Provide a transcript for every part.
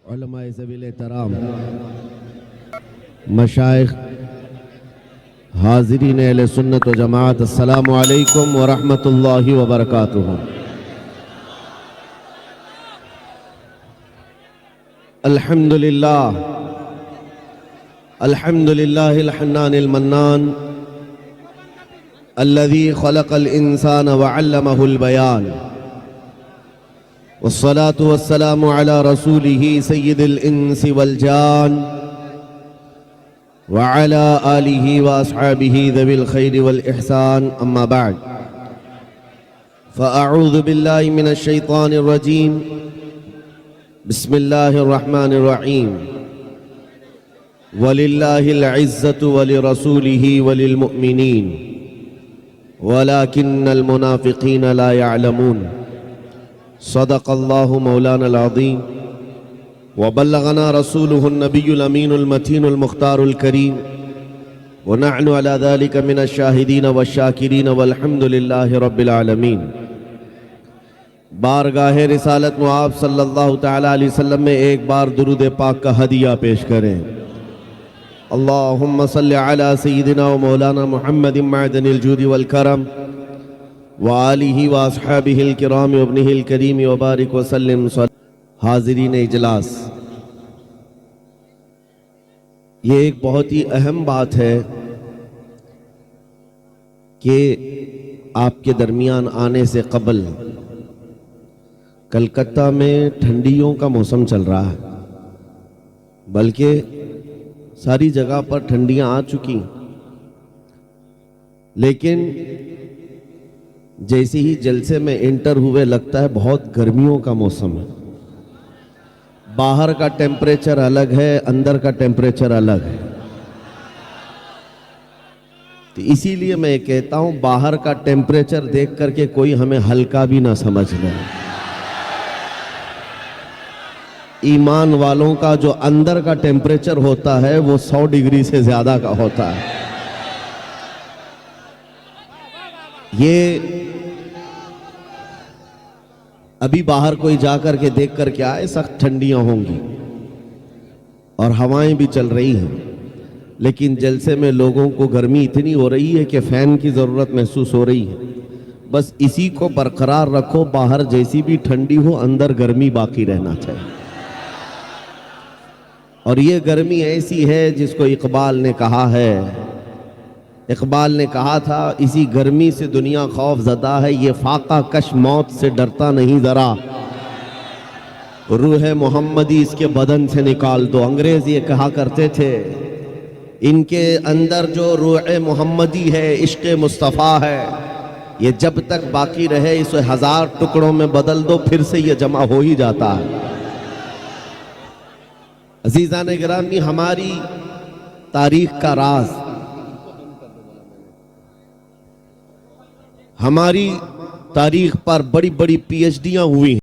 उलमाए ज़वील एहतराम, मशाइख, हाज़रीन अहले सुन्नत व जमात, अस्सलामु अलैकुम व रहमतुल्लाहि व बरकातुहू। अल्हम्दुलिल्लाह अल्हम्दुलिल्लाहिल हन्नानिल मन्नान अल्लज़ी खलक़ल इंसान व अल्लमहुल बयान वस्सलातु वस्सलामु अला रसूलिही सय्यिदिल इंसी वल जान व अला आलिही व अस्हाबिही ज़विल खैरि वल इहसान, अम्मा बअद। फ़अऊज़ु बिल्लाहि मिनश शैतानिर रजीम, बिस्मिल्लाहिर रहमानिर रहीम। वलिल्लाहिल इज़्ज़तु वलिरसूलिही वलिल मुअमिनीन वलाकिन्नल मुनाफ़िक़ीन ला यअलमून। सदक़ल्लाहु मौलानल अज़ीम व बल्लगना रसूलुहुन नबियुल अमीनुल मतीनुल मुख्तारुल करीम व नहनु अला ज़ालिका मिनश शाहिदीन वश्शाकिरीन वल्हम्दुलिल्लाहि रब्बिल आलमीन। बारगाहे रिसालत में आप सल्लल्लाहु तआला अलैहि वसल्लम में एक बार दुरूद पाक का हदिया पेश करें। अल्लाहुम्मा सल्लि अला सय्यिदिना व मौलाना मुहम्मदिन मअदनिल जूदि वल करम व आलिही व अस्हाबिहिल किराम व इब्निहिल करीम व बारिक व सल्लिम। हाज़रीन इजलास, ये एक बहुत ही अहम बात है कि आपके दरमियान आने से कबल कलकत्ता में ठंडियों का मौसम चल रहा है, बल्कि सारी जगह पर ठंडियां आ चुकी, लेकिन जैसे ही जलसे में एंटर हुए लगता है बहुत गर्मियों का मौसम है। बाहर का टेम्परेचर अलग है, अंदर का टेम्परेचर अलग है। तो इसीलिए मैं कहता हूं, बाहर का टेम्परेचर देख करके कोई हमें हल्का भी ना समझ ले। ईमान वालों का जो अंदर का टेम्परेचर होता है वो 100 डिग्री से ज्यादा का होता है। ये अभी बाहर कोई जाकर के देख कर के आए, सख्त ठंडियां होंगी और हवाएं भी चल रही हैं, लेकिन जलसे में लोगों को गर्मी इतनी हो रही है कि फैन की जरूरत महसूस हो रही है। बस इसी को बरकरार रखो, बाहर जैसी भी ठंडी हो अंदर गर्मी बाकी रहना चाहिए। और ये गर्मी ऐसी है जिसको इकबाल ने कहा है, इकबाल ने कहा था, इसी गर्मी से दुनिया खौफ ज़दा है, ये फाका कश मौत से डरता नहीं ज़रा, रूह मोहम्मदी इसके बदन से निकाल दो। अंग्रेज ये कहा करते थे, इनके अंदर जो रूह मोहम्मदी है, इश्क मुस्तफ़ा है, ये जब तक बाकी रहे इसे 1000 टुकड़ों में बदल दो, फिर से ये जमा हो ही जाता है। अज़ीज़ान गिरामी, हमारी तारीख का राज, हमारी तारीख पर बड़ी बड़ी पीएचडियां हुई हैं।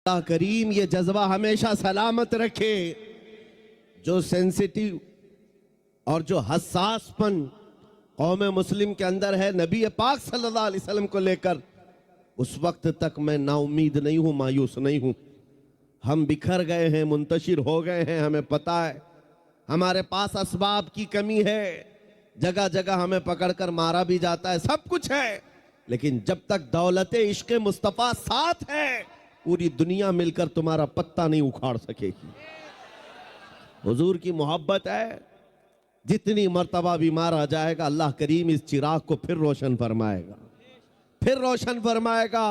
अल्लाह करीम ये जज्बा हमेशा सलामत रखे, जो सेंसिटिव और जो हसासपन कौम मुस्लिम के अंदर है नबी पाक सल्लल्लाहु अलैहि वसल्लम को लेकर, उस वक्त तक मैं नाउमीद नहीं हूं, मायूस नहीं हूं। हम बिखर गए हैं, मुंतशिर हो गए हैं, हमें पता है हमारे पास असबाब की कमी है, जगह जगह हमें पकड़कर मारा भी जाता है, सब कुछ है, लेकिन जब तक दौलत इश्क मुस्तफ़ा साथ है, पूरी दुनिया मिलकर तुम्हारा पत्ता नहीं उखाड़ सकेगी। हुजूर की मोहब्बत है, जितनी मर्तबा भी मारा जाएगा अल्लाह करीम इस चिराग को फिर रोशन फरमाएगा, फिर रोशन फरमाएगा।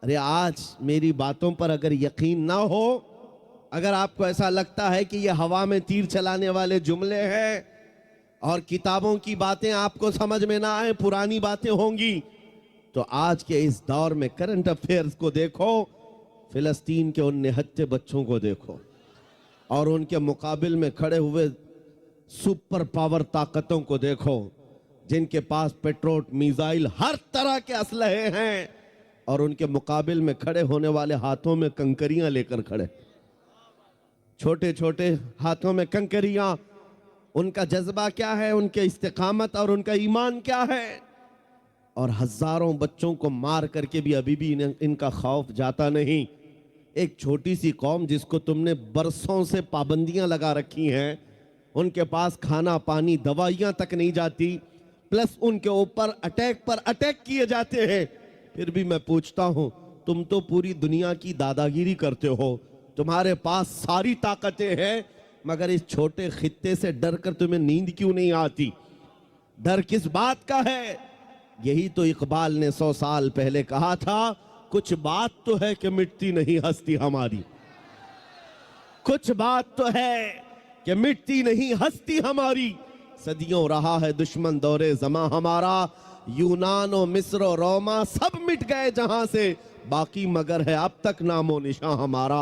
अरे आज मेरी बातों पर अगर यकीन ना हो, अगर आपको ऐसा लगता है कि ये हवा में तीर चलाने वाले जुमले हैं और किताबों की बातें आपको समझ में ना आए, पुरानी बातें होंगी, तो आज के इस दौर में करंट अफेयर्स को देखो, फिलिस्तीन के उन निहत्थे बच्चों को देखो और उनके मुकाबिल में खड़े हुए सुपर पावर ताकतों को देखो, जिनके पास पेट्रोल, मिसाइल, हर तरह के असलहे हैं, और उनके मुकाबिल में खड़े होने वाले हाथों में कंकरियां लेकर खड़े, छोटे छोटे हाथों में कंकरियां। उनका जज्बा क्या है, उनके इस्तिकामत और उनका ईमान क्या है। और हजारों बच्चों को मार करके भी अभी भी इनका खौफ जाता नहीं। एक छोटी सी कौम जिसको तुमने बरसों से पाबंदियां लगा रखी हैं, उनके पास खाना पानी दवाइयां तक नहीं जाती, प्लस उनके ऊपर अटैक पर अटैक किए जाते हैं, फिर भी मैं पूछता हूं तुम तो पूरी दुनिया की दादागिरी करते हो, तुम्हारे पास सारी ताकतें हैं, मगर इस छोटे खित्ते से डर कर तुम्हें नींद क्यों नहीं आती? डर किस बात का है? यही तो इकबाल ने 100 साल पहले कहा था, कुछ बात तो है कि मिटती नहीं हस्ती हमारी, कुछ बात तो है कि मिटती नहीं हस्ती हमारी। सदियों रहा है दुश्मन दौरे जमा हमारा, यूनान और मिस्र और रोमा सब मिट गए जहां से, बाकी मगर है अब तक नामो निशां हमारा।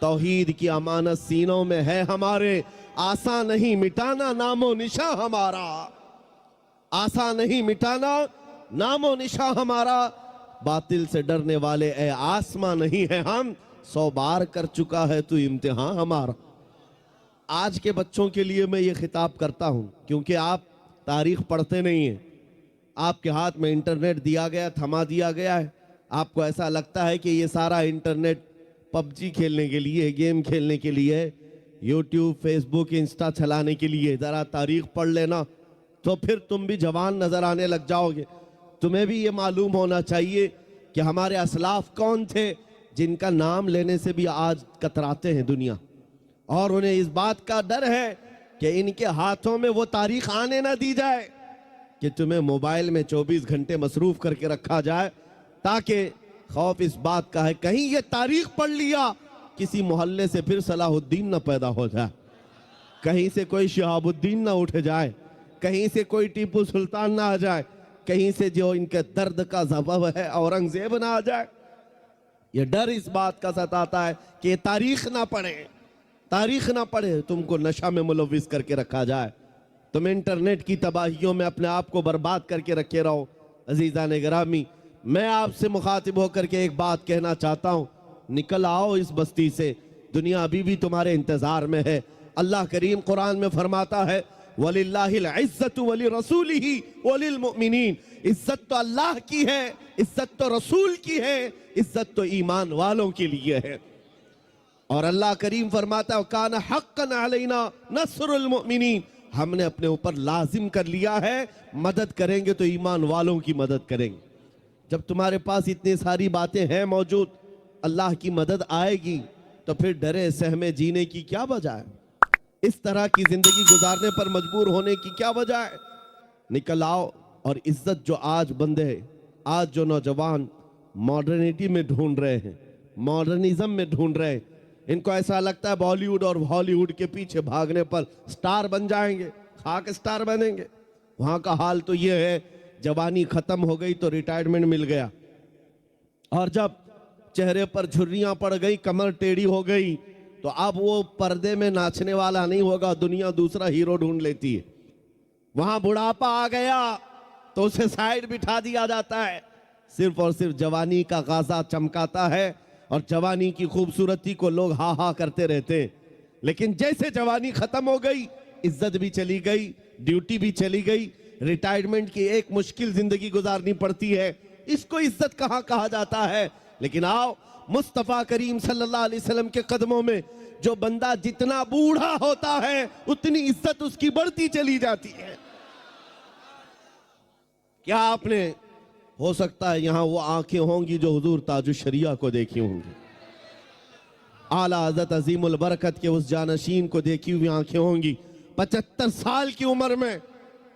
तौहीद की अमानत सीनों में है हमारे, आसा नहीं मिटाना नामो निशां हमारा, आसा नहीं मिटाना नामो निशां हमारा। बातिल से डरने वाले ए आसमां नहीं है हम, 100 बार कर चुका है तू इम्तिहान हमारा। आज के बच्चों के लिए मैं ये खिताब करता हूं, क्योंकि आप तारीख पढ़ते नहीं हैं, आपके हाथ में इंटरनेट दिया गया, थमा दिया गया है, आपको ऐसा लगता है कि ये सारा इंटरनेट पबजी खेलने के लिए, गेम खेलने के लिए, यूट्यूब फेसबुक इंस्टा चलाने के लिए। ज़रा तारीख पढ़ लेना तो फिर तुम भी जवान नजर आने लग जाओगे। तुम्हें भी ये मालूम होना चाहिए कि हमारे असलाफ कौन थे जिनका नाम लेने से भी आज कतराते हैं दुनिया, और उन्हें इस बात का डर है कि इनके हाथों में वो तारीख आने ना दी जाए कि तुम्हें मोबाइल में 24 घंटे मसरूफ करके रखा जाए, ताकि खौफ इस बात का है कहीं ये तारीख पढ़ लिया किसी मोहल्ले से फिर सलाहुद्दीन ना पैदा हो जाए, कहीं से कोई शिहाबुद्दीन ना उठ जाए, कहीं से कोई टीपू सुल्तान ना आ जाए, कहीं से जो इनके दर्द का सबब है औरंगजेब ना आ जाए। ये डर इस बात का सताता है कि ये तारीख ना पढ़े, तारीख ना पढ़े, तुमको नशा में मुलविस करके रखा जाए, तुम इंटरनेट की तबाहियों में अपने आप को बर्बाद करके रखे रहो। अजीज़ान गिरामी, मैं आपसे मुखातिब होकर के एक बात कहना चाहता हूँ, निकल आओ इस बस्ती से, दुनिया अभी भी तुम्हारे इंतजार में है। अल्लाह करीम कुरान में फरमाता है, वलिल्लाहिल इज्जतु वली रसूलिही वलिल मुमिनीन, इज्जत तो अल्लाह की है, इज्जत तो रसूल की है, इज्जत तो ईमान वालों के लिए है। और अल्लाह करीम फरमाता है, काना हक्कन अलैना नस्रुल मुमिनीन, हमने अपने ऊपर लाजिम कर लिया है, मदद करेंगे तो ईमान वालों की मदद करेंगे। जब तुम्हारे पास इतनी सारी बातें हैं मौजूद, अल्लाह की मदद आएगी तो फिर डरे सहमे जीने की क्या वजह है? इस तरह की जिंदगी गुजारने पर मजबूर होने की क्या वजह है? निकल आओ और इज्जत जो आज बंदे, आज जो नौजवान मॉडर्निटी में ढूंढ रहे हैं, मॉडर्निज्म में ढूंढ रहे हैं, इनको ऐसा लगता है बॉलीवुड और हॉलीवुड के पीछे भागने पर स्टार बन जाएंगे, खाक स्टार बनेंगे। वहां का हाल तो ये है, जवानी खत्म हो गई तो रिटायरमेंट मिल गया, और जब चेहरे पर झुर्रियां पड़ गई, कमर टेढ़ी हो गई, तो अब वो पर्दे में नाचने वाला नहीं होगा, दुनिया दूसरा हीरो ढूंढ लेती है। वहां बुढ़ापा आ गया तो उसे साइड बिठा दिया जाता है, सिर्फ और सिर्फ जवानी का गाजा चमकाता है और जवानी की खूबसूरती को लोग हा हा करते रहते हैं। लेकिन जैसे जवानी खत्म हो गई, इज्जत भी चली गई, ड्यूटी भी चली गई, रिटायरमेंट की एक मुश्किल जिंदगी गुजारनी पड़ती है। इसको इज्जत कहाँ कहा जाता है? लेकिन आओ, मुस्तफा करीम सल्लल्लाहु अलैहि वसल्लम के कदमों में जो बंदा जितना बूढ़ा होता है उतनी इज्जत उसकी बढ़ती चली जाती है। क्या आपने, हो सकता है यहां वो आंखें होंगी जो हुजूर ताजुश शरिया को देखी होंगी, आला हज़रत अजीमुल बरकत के उस जानशीन को देखी हुई आंखें होंगी, 75 साल की उम्र में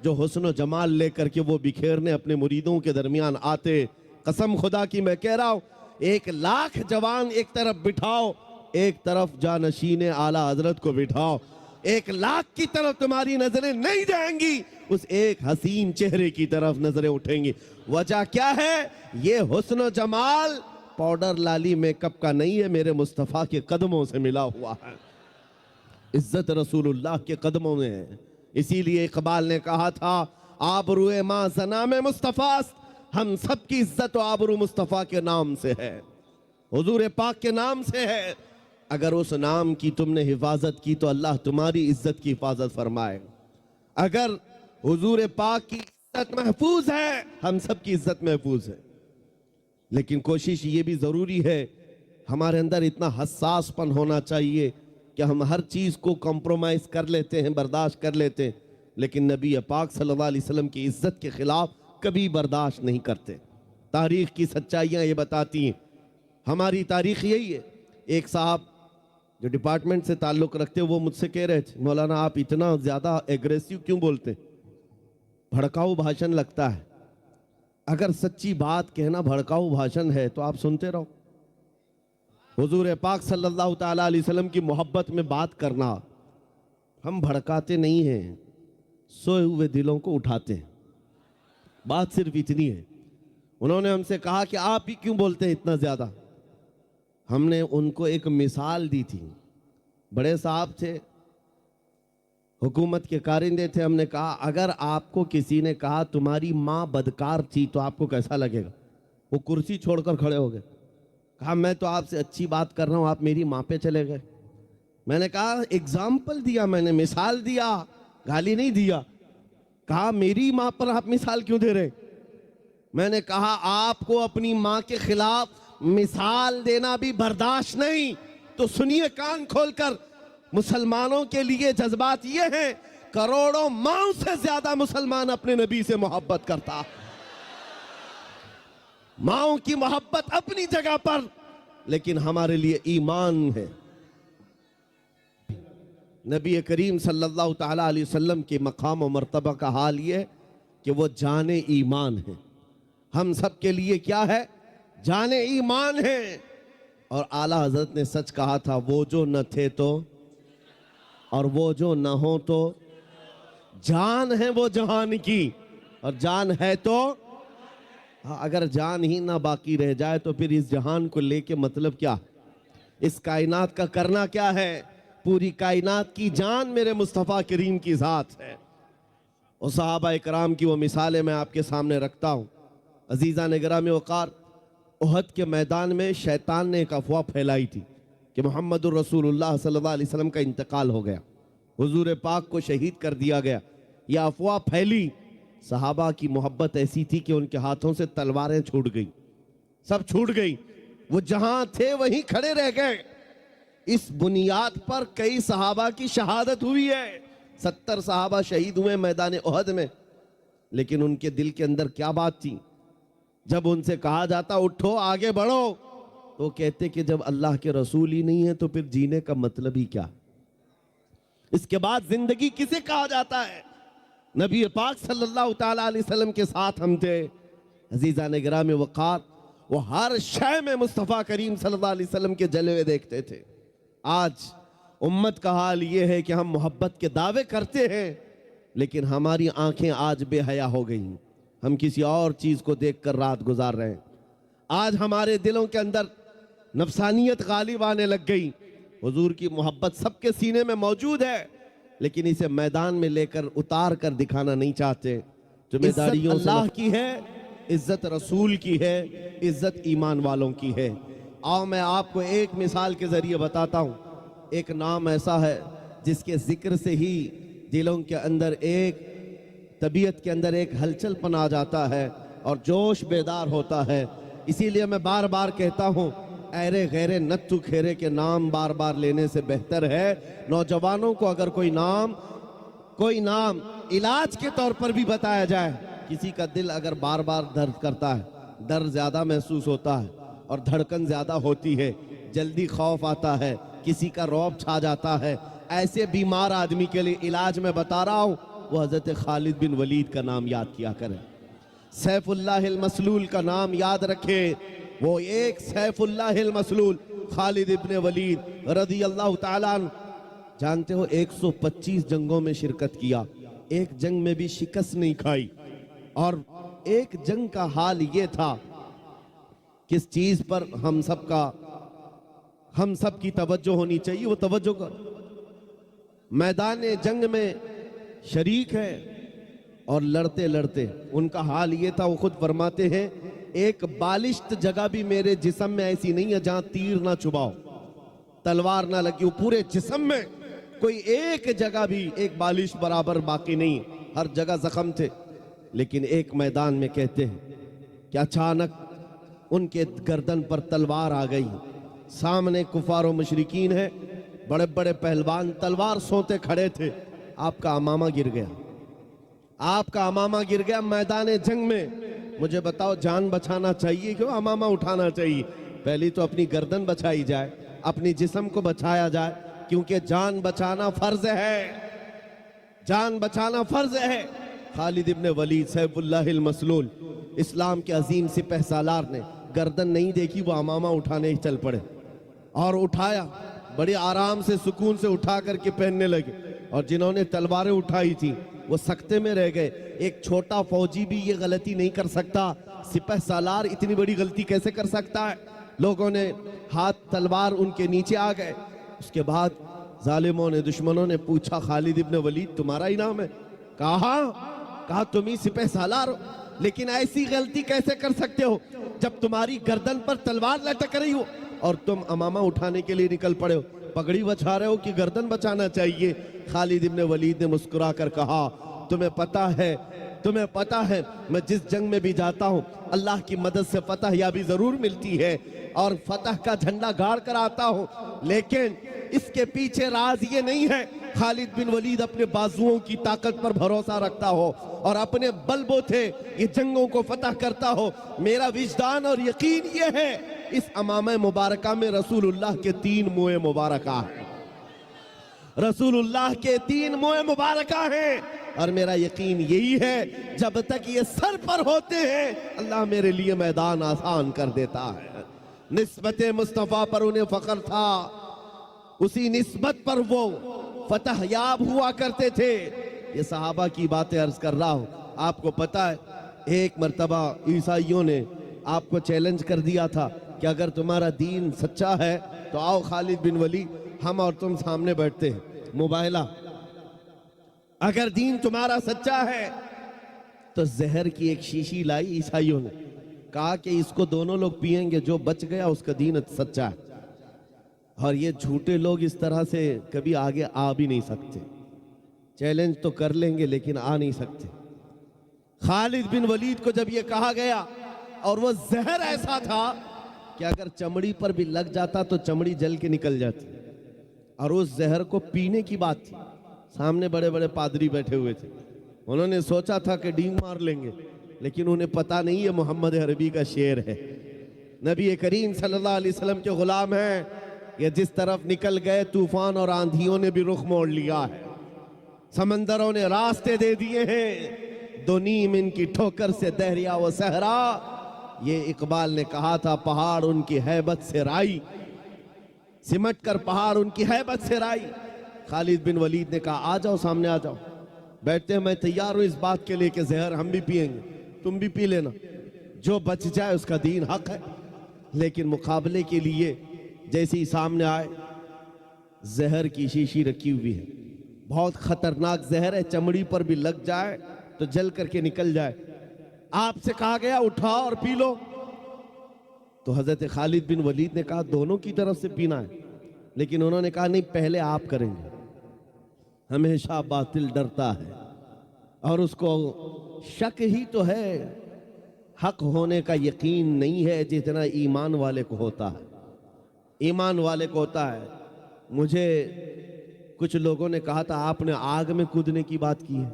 जो हुस्न जमाल लेकर के वो बिखेरने अपने मुरीदों के दरमियान आते। कसम खुदा की मैं कह रहा हूं, 1 लाख जवान एक तरफ बिठाओ, एक तरफ जानशीन आला हजरत को बिठाओ, 1 लाख की तरफ तुम्हारी नजरें नहीं जाएंगी, उस एक हसीन चेहरे की तरफ नजरें उठेंगी। वजह क्या है? ये हुस्न जमाल पाउडर लाली मेकअप का नहीं है, मेरे मुस्तफ़ा के कदमों से मिला हुआ है, इज्जत रसूलुल्लाह के कदमों में है। इसीलिए इकबाल ने कहा था, आबरूए माँ जना में मुस्तफ़ा, हम सब की इज्जत और आबरू मुस्तफ़ा के नाम से है, हुजूर पाक के नाम से है। अगर उस नाम की तुमने हिफाजत की तो अल्लाह तुम्हारी इज्जत की हिफाजत फरमाए। अगर हुजूर पाक की इज्जत महफूज है, हम सब की इज्जत महफूज है। लेकिन कोशिश ये भी जरूरी है, हमारे अंदर इतना हसासपन होना चाहिए कि हम हर चीज़ को कॉम्प्रोमाइज़ कर लेते हैं, बर्दाश्त कर लेते हैं, लेकिन नबी पाक सल्लल्लाहु अलैहि वसल्लम की इज़्ज़त के ख़िलाफ़ कभी बर्दाश्त नहीं करते। तारीख़ की सच्चाइयाँ ये बताती हैं, हमारी तारीख़ यही है। एक साहब जो डिपार्टमेंट से ताल्लुक़ रखते वो मुझसे कह रहे थे, मौलाना आप इतना ज़्यादा एग्रेसिव क्यों बोलते, भड़काऊ भाषण लगता है। अगर सच्ची बात कहना भड़काऊ भाषण है तो आप सुनते रहो। हुजूर पाक सल्लल्लाहु ताला अलैहि वसल्लम की मोहब्बत में बात करना, हम भड़काते नहीं हैं, सोए हुए दिलों को उठाते हैं। बात सिर्फ इतनी है। उन्होंने हमसे कहा कि आप ही क्यों बोलते हैं इतना ज़्यादा। हमने उनको एक मिसाल दी थी। बड़े साहब थे, हुकूमत के कारिंदे थे। हमने कहा अगर आपको किसी ने कहा तुम्हारी माँ बदकार थी तो आपको कैसा लगेगा। वो कुर्सी छोड़कर खड़े हो गए। कहा मैं तो आपसे अच्छी बात कर रहा हूँ, आप मेरी माँ पे चले गए। मैंने कहा एग्जाम्पल दिया, मैंने मिसाल दिया, गाली नहीं दिया। कहा मेरी माँ पर आप मिसाल क्यों दे रहे। मैंने कहा आपको अपनी माँ के खिलाफ मिसाल देना भी बर्दाश्त नहीं। तो सुनिए कान खोलकर, मुसलमानों के लिए जज्बात ये हैं, करोड़ों माओं से ज्यादा मुसलमान अपने नबी से मोहब्बत करता। माओं की मोहब्बत अपनी जगह पर, लेकिन हमारे लिए ईमान है। नबी करीम सल्लल्लाहु ताला अलैहि वसल्लम के मकाम और मर्तबा का हाल ये कि वो जाने ईमान है। हम सब के लिए क्या है, जाने ईमान है। और आला हजरत ने सच कहा था, वो जो न थे तो और वो जो न हो तो जान है वो जहान की, और जान है तो हाँ, अगर जान ही ना बाकी रह जाए तो फिर इस जहान को लेके मतलब क्या, इस कायनात का करना क्या है। पूरी कायनात की जान मेरे मुस्तफ़ा करीम की ज़ात है। और सहाबा इकराम की वो मिसालें मैं आपके सामने रखता हूँ। अजीज़ा निगरामी वक़ार, उहद के मैदान में शैतान ने एक अफवाह फैलाई थी कि मोहम्मदुर रसूलुल्लाह सल्लल्लाहु अलैहि वसल्लम का इंतकाल हो गया, हुजूर पाक को शहीद कर दिया गया। यह अफवाह फैली। सहाबा की मोहब्बत ऐसी थी कि उनके हाथों से तलवारें छूट गई, सब छूट गई। वो जहां थे वहीं खड़े रह गए। इस बुनियाद पर कई सहाबा की शहादत हुई है। 70 सहाबा शहीद हुए मैदान उहद में। लेकिन उनके दिल के अंदर क्या बात थी, जब उनसे कहा जाता उठो आगे बढ़ो, तो कहते कि जब अल्लाह के रसूल ही नहीं है तो फिर जीने का मतलब ही क्या, इसके बाद जिंदगी किसे कहा जाता है। नबी पाक सल्लल्लाहु ताला अलैहि वसल्लम के साथ हम थे। अजीज़ा निगरामी वक़ार, वो हर शय में मुस्तफ़ा करीम सल्लल्लाहु अलैहि वसल्लम के जलवे देखते थे। आज उम्मत का हाल ये है कि हम मोहब्बत के दावे करते हैं, लेकिन हमारी आंखें आज बेहया हो गई। हम किसी और चीज़ को देखकर रात गुजार रहे हैं। आज हमारे दिलों के अंदर नफसानियत गालिब आने लग गई। हुजूर की मोहब्बत सबके सीने में मौजूद है, लेकिन इसे मैदान में लेकर उतार कर दिखाना नहीं चाहते। जिम्मेदारियों अल्लाह की है, इज्जत रसूल की है, इज्जत ईमान वालों की है। आओ मैं आपको एक मिसाल के जरिए बताता हूँ। एक नाम ऐसा है जिसके जिक्र से ही दिलों के अंदर एक तबीयत के अंदर एक हलचलपन आ जाता है और जोश बेदार होता है। इसीलिए मैं बार बार कहता हूँ, ऐरे गैरे नत्थु खेरे के नाम बार बार लेने से बेहतर है नौजवानों को अगर कोई नाम इलाज के तौर पर भी बताया जाए। किसी का दिल अगर बार बार दर्द करता है, दर्द ज्यादा महसूस होता है और धड़कन ज्यादा होती है, जल्दी खौफ आता है, किसी का रौब छा जाता है, ऐसे बीमार आदमी के लिए इलाज मैं बता रहा हूँ, वो हजरत खालिद बिन वलीद का नाम याद किया करें। सैफुल्लाहिल मसलूल का नाम याद रखे। वो एक सैफुल्लाहिल मसलूल खालिद इब्ने वलीद रज़ी अल्लाह ताला अन्हु, जानते हो 125 जंगों में शिरकत किया, एक जंग में भी शिकस्त नहीं खाई। और एक जंग का हाल ये था, किस चीज पर हम सब की तवज्जो होनी चाहिए, वो तवज्जो कर मैदान जंग में शरीक है और लड़ते लड़ते उनका हाल ये था। वो खुद फरमाते हैं, एक बालिश्त जगह भी मेरे जिस्म में ऐसी नहीं है जहां तीर ना चुभाओ, तलवार ना लगी हो। पूरे जिस्म में कोई एक जगह भी एक बालिश बराबर बाकी नहीं, हर जगह जख्म थे। लेकिन एक मैदान में कहते हैं कि अचानक उनके गर्दन पर तलवार आ गई। सामने कुफार और मुशरिकीन है, बड़े बड़े पहलवान तलवार सोते खड़े थे। आपका अमामा गिर गया, आपका अमामा गिर गया मैदान जंग में। मुझे बताओ, जान बचाना चाहिए क्यों अमामा उठाना चाहिए? पहली तो अपनी गर्दन बचाई जाए, अपनी जिस्म को बचाया जाए, क्योंकि जान बचाना फर्ज है, जान बचाना फर्ज है। खालिद इब्न वलीद सैफुल्लाहिल मसलूल, इस्लाम के अजीम सिपह सालार ने गर्दन नहीं देखी, वो अमामा उठाने चल पड़े और उठाया, बड़े आराम से सुकून से उठा करके पहनने लगे। और जिन्होंने तलवारें उठाई थी वो सकते में रह गए। एक छोटा फौजी भी ये गलती नहीं कर सकता, सिपह सालार इतनी बड़ी गलती कैसे कर सकता है? लोगों ने हाथ तलवार उनके नीचे आ गए। उसके बाद जालिमों ने, दुश्मनों ने पूछा, खालिद इब्न वलीद तुम्हारा ही नाम है? कहा तुम ही सिपह सालार हो, लेकिन ऐसी गलती कैसे कर सकते हो जब तुम्हारी गर्दन पर तलवार लटक रही हो और तुम अमामा उठाने के लिए निकल पड़े हो? पगड़ी बचा रहे हो कि गर्दन बचाना चाहिए? खालिद इब्न वलीद ने मुस्कुरा कर कहा, तुम्हें पता है मैं जिस जंग में भी जाता हूं अल्लाह की मदद से फतह याबी जरूर मिलती है और फतह का झंडा गाड़ कर आता हूं, लेकिन इसके पीछे राज ये नहीं है खालिद बिन वलीद अपने बाजुओं की ताकत पर भरोसा रखता हो और अपने बलबूते ये जंगों को फतह करता हो। मेरा विजदान और यकीन ये है, इस अमामा मुबारका में रसूलुल्लाह के 3 मुए मुबारका है, रसूलुल्लाह के 3 मुए मुबारका हैं। और मेरा यकीन यही है, जब तक ये सर पर होते हैं अल्लाह मेरे लिए मैदान आसान कर देता है। निस्बत मुस्तफ़ा पर उन्हें फख्र था, उसी निस्बत पर वो फतह याब हुआ करते थे। ये सहाबा की बातें अर्ज कर रहा हूं। आपको पता है, एक मर्तबा ईसाइयों ने आपको चैलेंज कर दिया था कि अगर तुम्हारा दीन सच्चा है तो आओ खालिद बिन वलीद, हम और तुम सामने बैठते हैं, मुबाहला। अगर दीन तुम्हारा सच्चा है तो जहर की एक शीशी लाई ईसाइयों ने, कहा कि इसको दोनों लोग पिएंगे, जो बच गया उसका दीन सच्चा है। और ये झूठे लोग इस तरह से कभी आगे आ भी नहीं सकते, चैलेंज तो कर लेंगे लेकिन आ नहीं सकते। खालिद बिन वलीद को जब ये कहा गया, और वो जहर ऐसा था कि अगर चमड़ी पर भी लग जाता तो चमड़ी जल के निकल जाती, और उस जहर को पीने की बात थी। सामने बड़े बड़े पादरी बैठे हुए थे, उन्होंने सोचा था कि डींग मार लेंगे, लेकिन उन्हें पता नहीं है मोहम्मद अरबी का शेर है, नबी करीम सल्लल्लाहु अलैहि वसल्लम के गुलाम हैं। ये जिस तरफ निकल गए तूफान और आंधियों ने भी रुख मोड़ लिया है, समंदरों ने रास्ते दे दिए हैं, दो नीम इनकी ठोकर से दहरिया व सहरा। ये इकबाल ने कहा था, पहाड़ उनकी हैबत से राई, सिमट कर पहाड़ उनकी हैबत से राई। खालिद बिन वलीद ने कहा, आ जाओ सामने आ जाओ, बैठते हैं, मैं तैयार हूं इस बात के लिए कि जहर हम भी पिएंगे, तुम भी पी लेना, जो बच जाए उसका दीन हक है। लेकिन मुकाबले के लिए जैसे ही सामने आए, जहर की शीशी रखी हुई है, बहुत खतरनाक जहर है, चमड़ी पर भी लग जाए तो जल करके निकल जाए। आपसे कहा गया उठाओ और पी लो। तो हजरत खालिद बिन वलीद ने कहा दोनों की तरफ से पीना है, लेकिन उन्होंने कहा नहीं, पहले आप करेंगे। हमेशा बातिल डरता है और उसको शक ही तो है, हक होने का यकीन नहीं है जितना ईमान वाले को होता है, ईमान वाले को होता है। मुझे कुछ लोगों ने कहा था, आपने आग में कूदने की बात की है,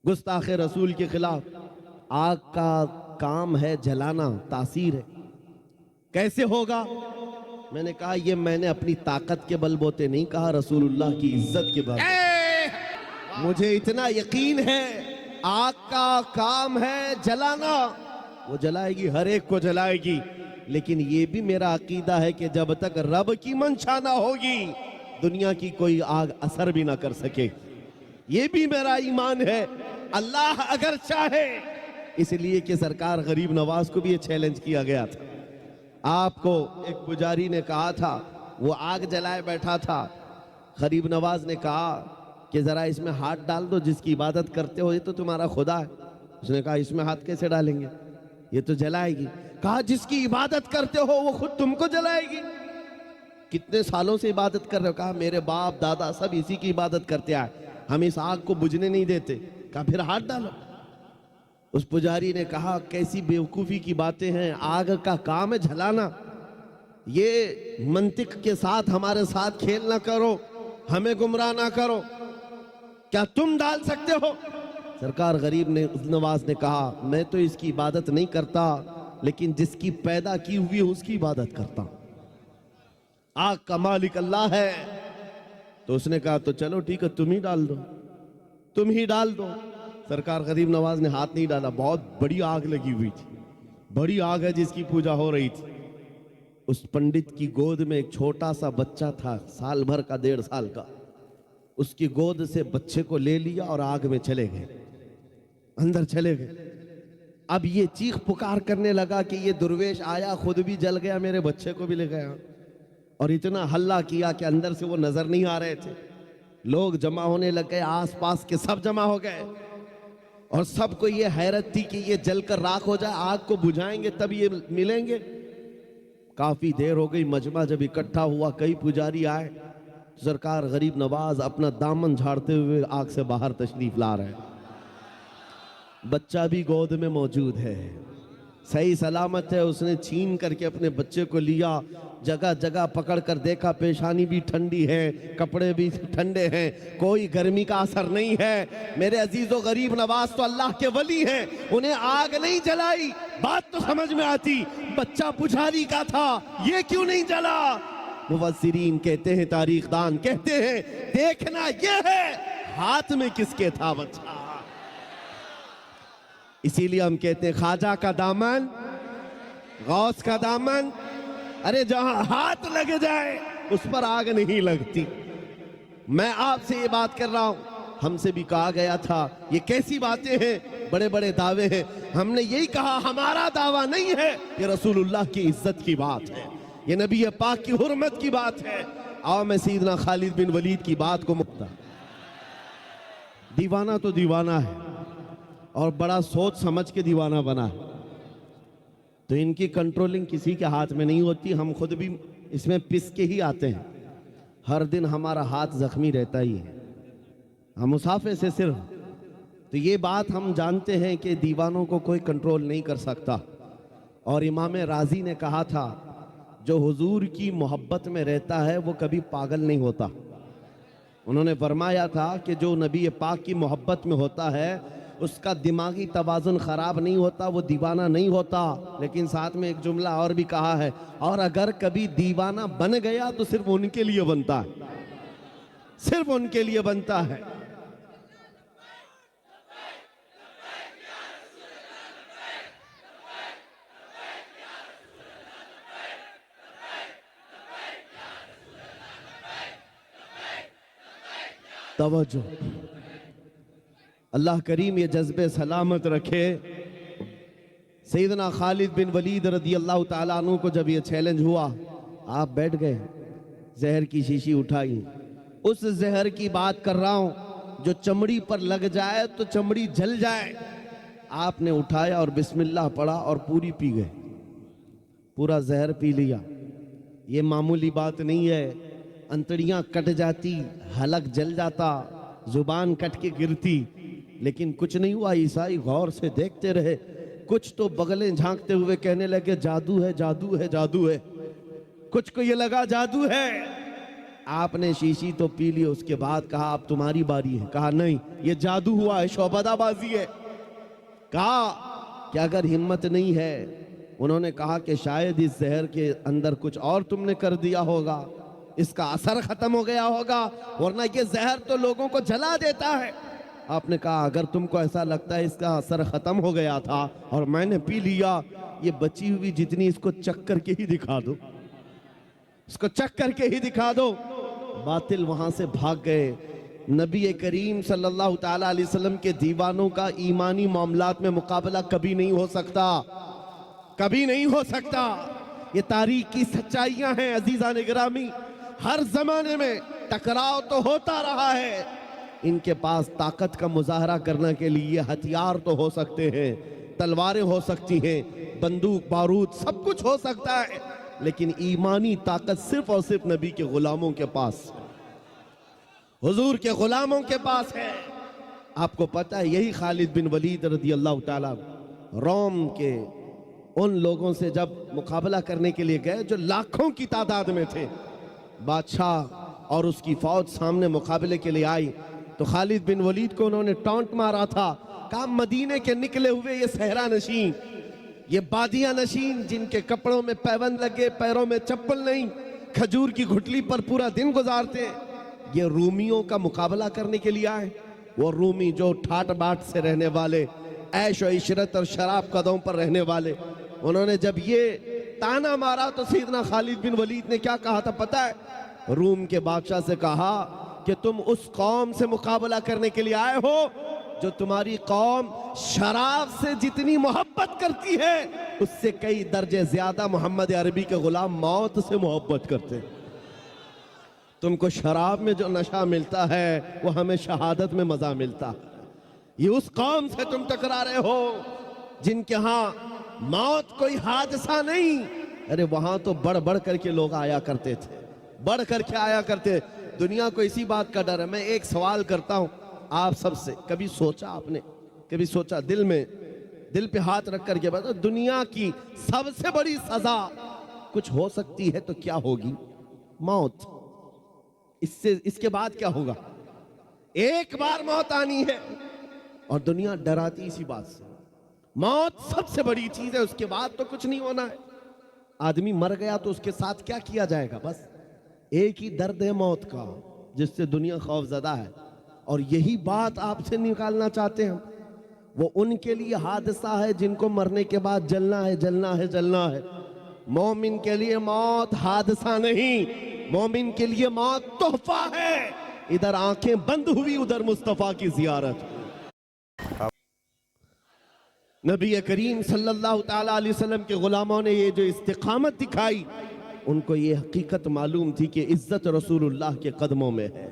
गुस्ताखे रसूल के खिलाफ। आग का काम है जलाना, तासीर है, कैसे होगा? मैंने कहा, ये मैंने अपनी ताकत के बलबूते नहीं कहा, रसूलुल्लाह की इज्जत के बलबूते। मुझे इतना यकीन है, आग का काम है जलाना, वो जलाएगी, हर एक को जलाएगी। लेकिन ये भी मेरा अकीदा है कि जब तक रब की मंशा ना होगी दुनिया की कोई आग असर भी ना कर सके। ये भी मेरा ईमान है, अल्लाह अगर चाहे। इसलिए कि सरकार गरीब नवाज को भी ये चैलेंज किया गया था। आपको एक पुजारी ने कहा था, वो आग जलाए बैठा था, गरीब नवाज ने कहा कि जरा इसमें हाथ डाल दो, जिसकी इबादत करते हो ये तो तुम्हारा खुदा है। उसने कहा, इसमें हाथ कैसे डालेंगे, ये तो जलाएगी। कहा, जिसकी इबादत करते हो वो खुद तुमको जलाएगी। कितने सालों से इबादत कर रहे हो? कहा, मेरे बाप दादा सब इसी की इबादत करते आए, हम इस आग को बुझने नहीं देते। कहा, फिर हाथ डालो। उस पुजारी ने कहा, कैसी बेवकूफ़ी की बातें हैं, आग का काम है जलाना। ये मंतिक के साथ हमारे साथ खेल ना करो, हमें गुमराह ना करो, क्या तुम डाल सकते हो? सरकार गरीब नवाज ने कहा, मैं तो इसकी इबादत नहीं करता, लेकिन जिसकी पैदा की हुई है उसकी इबादत करता हूं। आग का मालिक अल्लाह है। तो उसने कहा तो चलो ठीक है, तुम ही डाल दो, तुम ही डाल दो। सरकार गरीब नवाज ने हाथ नहीं डाला। बहुत बड़ी आग लगी हुई थी, बड़ी आग है जिसकी पूजा हो रही थी। उस पंडित की गोद में एक छोटा सा बच्चा था, साल भर का, 1.5 साल का। उसकी गोद से बच्चे को ले लिया और आग में चले गए, अंदर चले गए। अब ये चीख पुकार करने लगा कि ये दुर्वेश आया, खुद भी जल गया, मेरे बच्चे को भी ले गया। और इतना हल्ला किया कि अंदर से वो नजर नहीं आ रहे थे। लोग जमा होने लग गए, आसपास के सब जमा हो गए और सबको ये हैरत थी कि ये जलकर राख हो जाए, आग को बुझाएंगे तब ये मिलेंगे। काफी देर हो गई, मजमा जब इकट्ठा हुआ, कई पुजारी आए। सरकार गरीब नवाज अपना दामन झाड़ते हुए आग से बाहर तशरीफ ला रहे हैं। बच्चा भी गोद में मौजूद है, सही सलामत है। उसने छीन करके अपने बच्चे को लिया, जगह जगह पकड़ कर देखा, पेशानी भी ठंडी है, कपड़े भी ठंडे हैं, कोई गर्मी का असर नहीं है। मेरे अजीजों, गरीब नवाज तो अल्लाह के वली हैं, उन्हें आग नहीं जलाई। बात तो समझ में आती, बच्चा पुजारी का था, ये क्यों नहीं जला? मुफस्सिरीन कहते हैं, तारीखदान कहते हैं, देखना ये है हाथ में किसके था बच्चा। इसीलिए हम कहते हैं, ख्वाजा का दामन, गौस का दामन, अरे जहां हाथ लग जाए उस पर आग नहीं लगती। मैं आपसे ये बात कर रहा हूं, हमसे भी कहा गया था, ये कैसी बातें हैं, बड़े बड़े दावे हैं। हमने यही कहा, हमारा दावा नहीं है, ये रसूलुल्लाह की इज्जत की बात है, ये नबी पाक की हुर्मत की बात है। आओ मैं सैयदना खालिद बिन वलीद की बात को मुक्ता। दीवाना तो दीवाना है और बड़ा सोच समझ के दीवाना बना है, तो इनकी कंट्रोलिंग किसी के हाथ में नहीं होती। हम खुद भी इसमें पिस के ही आते हैं, हर दिन हमारा हाथ जख्मी रहता ही है, हम मुसाफे से सिर्फ। तो ये बात हम जानते हैं कि दीवानों को कोई कंट्रोल नहीं कर सकता। और इमाम राजी ने कहा था, जो हुजूर की मोहब्बत में रहता है वो कभी पागल नहीं होता। उन्होंने फरमाया था कि जो नबी पाक की मोहब्बत में होता है उसका दिमागी तवाज़ुन ख़राब नहीं होता, वो दीवाना नहीं होता। लेकिन साथ में एक जुमला और भी कहा है, और अगर कभी दीवाना बन गया तो सिर्फ उनके लिए बनता है, सिर्फ उनके लिए बनता है। तवज्जो, अल्लाह करीम ये जज्बे सलामत रखे। सैयदना खालिद बिन वलीद रदी अल्लाह ताला अन्हु को जब ये चैलेंज हुआ, आप बैठ गए, जहर की शीशी उठाई। उस जहर की बात कर रहा हूं जो चमड़ी पर लग जाए तो चमड़ी जल जाए। आपने उठाया और बिस्मिल्लाह पढ़ा और पूरी पी गए, पूरा जहर पी लिया। ये मामूली बात नहीं है, अंतड़ियां कट जाती, हलक जल जाता, जुबान कट के गिरती, लेकिन कुछ नहीं हुआ। ईसाई गौर से देखते रहे, कुछ तो बगलें झांकते हुए कहने लगे, जादू है, जादू है, जादू है। कुछ को ये लगा जादू है। आपने शीशी तो पी ली, उसके बाद कहा अब तुम्हारी बारी है। कहा नहीं, ये जादू हुआ है, शौबदाबाजी है। कहा कि अगर हिम्मत नहीं है, उन्होंने कहा कि शायद इस जहर के अंदर कुछ और तुमने कर दिया होगा, इसका असर खत्म हो गया होगा, वरना ये जहर तो लोगों को जला देता है। आपने कहा अगर तुमको ऐसा लगता है इसका असर खत्म हो गया था और मैंने पी लिया, ये बची हुई जितनी, इसको चख करके ही दिखा दो, इसको चख करके ही दिखा दो। बातिल वहां से भाग गए। नबी करीम सल्लल्लाहु ताला अलैहि वसल्लम के दीवानों का ईमानी मामलात में मुकाबला कभी नहीं हो सकता, कभी नहीं हो सकता। ये तारीख की सच्चाइयां हैं अजीजान गिरामी। हर जमाने में टकराव तो होता रहा है। इनके पास ताकत का मुजाहरा करने के लिए हथियार तो हो सकते हैं, तलवारें हो सकती हैं, बंदूक बारूद सब कुछ हो सकता है, लेकिन ईमानी ताकत सिर्फ और सिर्फ नबी के गुलामों के पास, हुजूर के गुलामों के पास है। आपको पता है, यही खालिद बिन वलीद रज़ी अल्लाह ताला रोम के उन लोगों से जब मुकाबला करने के लिए गए जो लाखों की तादाद में थे, बादशाह और उसकी फौज सामने मुकाबले के लिए आई तो खालिद बिन वलीद को उन्होंने टॉन्ट मारा था, कहा मदीने के निकले हुए ये सहरा नशीन, ये बादिया नशीन जिनके कपड़ों में पैबंद लगे, पैरों में चप्पल नहीं, खजूर की घुटली पर पूरा दिन गुजारते, ये रूमियों का मुकाबला करने के लिए आए। वो रूमी जो ठाट बाट से रहने वाले, ऐश और इशरत और शराब कदम पर रहने वाले, उन्होंने जब ये ताना मारा तो सैयदना खालिद बिन वलीद ने क्या कहा था पता है? रूम के बादशाह से कहा कि तुम उस कौम से मुकाबला करने के लिए आए हो जो तुम्हारी कौम शराब से जितनी मोहब्बत करती है उससे कई दर्जे ज्यादा मोहम्मद अरबी के गुलाम मौत से मोहब्बत करते हैं। तुमको शराब में जो नशा मिलता है वो हमें शहादत में मजा मिलता है। ये उस कौम से तुम टकरा रहे हो जिनके यहाँ मौत कोई हादसा नहीं। अरे वहां तो बढ़ बढ़ करके लोग आया करते थे, बढ़ करके आया करते। दुनिया को इसी बात का डर है। मैं एक सवाल करता हूं आप सबसे, कभी सोचा आपने, कभी सोचा दिल में, दिल पे हाथ रख करके बताओ, दुनिया की सबसे बड़ी सजा कुछ हो सकती है तो क्या होगी? मौत। इससे इसके बाद क्या होगा? एक बार मौत आनी है और दुनिया डराती इसी बात से। मौत सबसे बड़ी चीज है, उसके बाद तो कुछ नहीं होना है। आदमी मर गया तो उसके साथ क्या किया जाएगा? बस एक ही दर्द है मौत का जिससे दुनिया खौफजदा है। और यही बात आपसे निकालना चाहते हैं। वो उनके लिए हादसा है जिनको मरने के बाद जलना है, जलना है, जलना है। मोमिन के लिए मौत हादसा नहीं, मोमिन के लिए मौत तोहफा है। इधर आंखें बंद हुई, उधर मुस्तफा की जियारत। नबी करीम सल्लल्लाहु ताला अलैहि वसल्लम के गुलामों ने ये जो इस्तिकामत दिखाई, उनको ये हकीकत मालूम थी कि इज्जत रसूलुल्लाह के कदमों में है,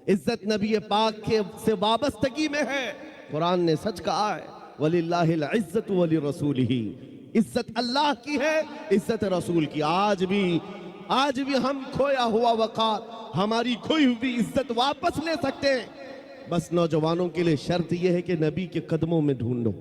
इज्जत नबी पाक के से वाबस्तगी में है। कुरान ने सच कहा है, वलिल्लाहिल इज्जतु वली रसूलिही, इज्जत अल्लाह की है, इज्जत रसूल की। आज भी हम खोया हुआ वक़ार, हमारी खोई हुई इज्जत वापस ले सकते हैं। बस नौजवानों के लिए शर्त यह है कि नबी के कदमों में ढूंढो,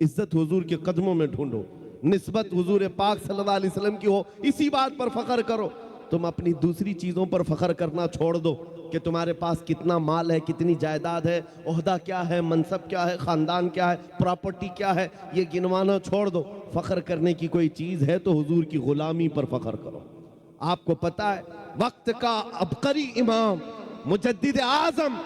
इज्जत हुजूर के कदमों में ढूंढो, निस्बत हुजूर पाक सल्लल्लाहु अलैहि वसल्लम की हो, इसी बात पर फख्र करो। तुम अपनी दूसरी चीज़ों पर फख्र करना छोड़ दो कि तुम्हारे पास कितना माल है, कितनी जायदाद है, ओहदा क्या है, मनसब क्या है, ख़ानदान क्या है, प्रॉपर्टी क्या है, ये गिनवाना छोड़ दो। फ़ख्र करने की कोई चीज़ है तो हुजूर की ग़ुलामी पर फ़ख्र करो। आपको पता है वक्त का अबकरी इमाम, मुजद्दिद आज़म,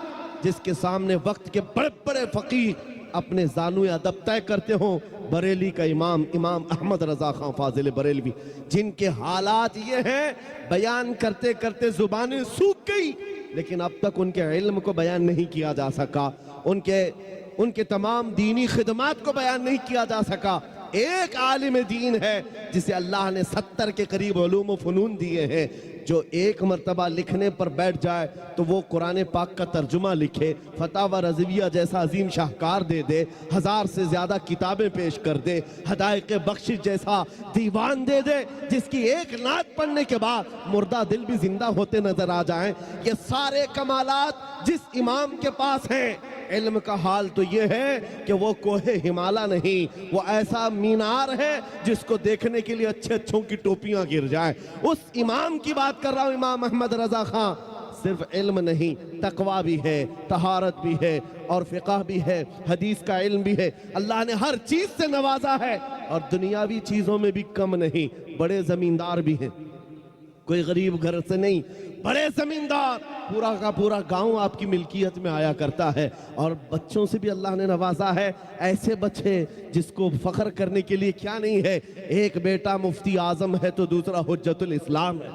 जिसके सामने वक्त के बड़े बड़े फ़कीह अपने जानू अदब तय करते हो, बरेली का इमाम अहमद रजा खां फाजिल बरेलवी, जिनके हालात ये हैं बयान करते करते जुबानें सूख गई, लेकिन अब तक उनके इल्म को बयान नहीं किया जा सका, उनके तमाम दीनी खिदमात को बयान नहीं किया जा सका। एक आलिम दीन है जिसे अल्लाह ने 70 के करीब उलूम व फ़नून दिए हैं, जो एक मरतबा लिखने पर बैठ जाए तो वो कुरान पाक का तर्जुमा लिखे, फतावा रज़विया जैसा अजीम शाहकार दे दे, 1000 से ज़्यादा किताबें पेश कर दे, हदायक़ बख्शिश जैसा दीवान दे दे, जिसकी एक नात पढ़ने के बाद मुर्दा दिल भी जिंदा होते नजर आ जाएं। ये सारे कमालात जिस इमाम के पास हैं, इल्म का हाल तो ये है कि वो कोहे हिमालय नहीं, वो ऐसा मीनार है जिसको देखने के लिए अच्छे अच्छों की टोपियां गिर जाए। उस इमाम की बात कर रहा हूं, इमाम अहमद रजा खां। सिर्फ इल्म नहीं, तकवा भी है, तहारत भी है और फ़िक़ह भी है, हदीस का इल्म भी है। अल्लाह ने हर चीज़ से नवाजा है और दुनियावी चीज़ों में भी कम नहीं। बड़े ज़मींदार भी हैं, कोई गरीब घर से नहीं, बड़े जमींदार, पूरा का पूरा गांव आपकी मिल्कियत में आया करता है। और बच्चों से भी अल्लाह ने नवाजा है, ऐसे बच्चे जिसको फख्र करने के लिए क्या नहीं है। एक बेटा मुफ्ती आजम है तो दूसरा हुज्जतुल इस्लाम है।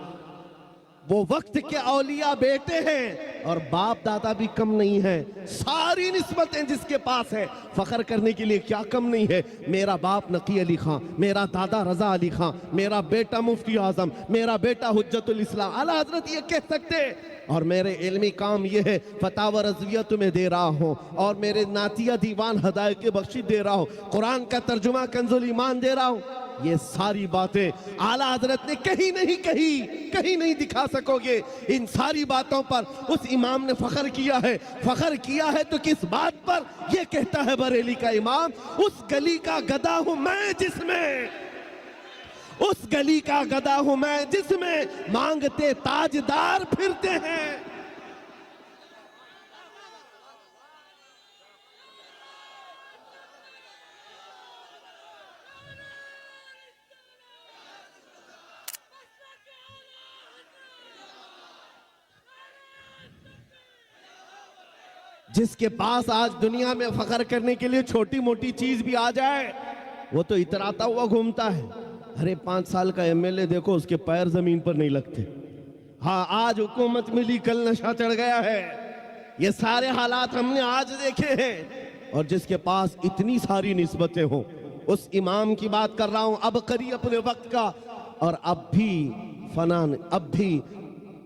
वो वक्त के औलिया बेटे हैं और बाप दादा भी कम नहीं है। सारी निस्बतें जिसके पास है, फख्र करने के लिए क्या कम नहीं है। मेरा बाप नकी अली खां, मेरा दादा रजा अली खां, मेरा बेटा मुफ्ती आजम, मेरा बेटा हुज्जतुल इस्लाम। आला हजरत ये कह सकते और मेरे इल्मी काम ये है, फतावा रज़विया तुम्हें दे रहा हूँ और मेरे नातिया दीवान हदायत बख्शिश दे रहा हूँ, कुरान का तर्जुमा कंजुल ईमान दे रहा हूँ। ये सारी बातें आला हजरत ने कहीं नहीं दिखा सकोगे। इन सारी बातों पर उस इमाम ने फख्र किया है। फख्र किया है तो किस बात पर? ये कहता है बरेली का इमाम, उस गली का गदा हूं मैं जिसमें उस गली का गधा हूं मैं जिसमें मांगते ताजदार फिरते हैं। जिसके पास आज दुनिया में फख्र करने के लिए छोटी मोटी चीज भी आ जाए वो तो इतराता हुआ घूमता है। अरे 5 साल का एमएलए देखो, उसके पैर जमीन पर नहीं लगते। हाँ, आज हुकूमत मिली, कल नशा चढ़ गया है। ये सारे हालात हमने आज देखे हैं। और जिसके पास इतनी सारी निस्बतें हो, उस इमाम की बात कर रहा हूं, अब करी अपने वक्त का, और अब भी फनान, अब भी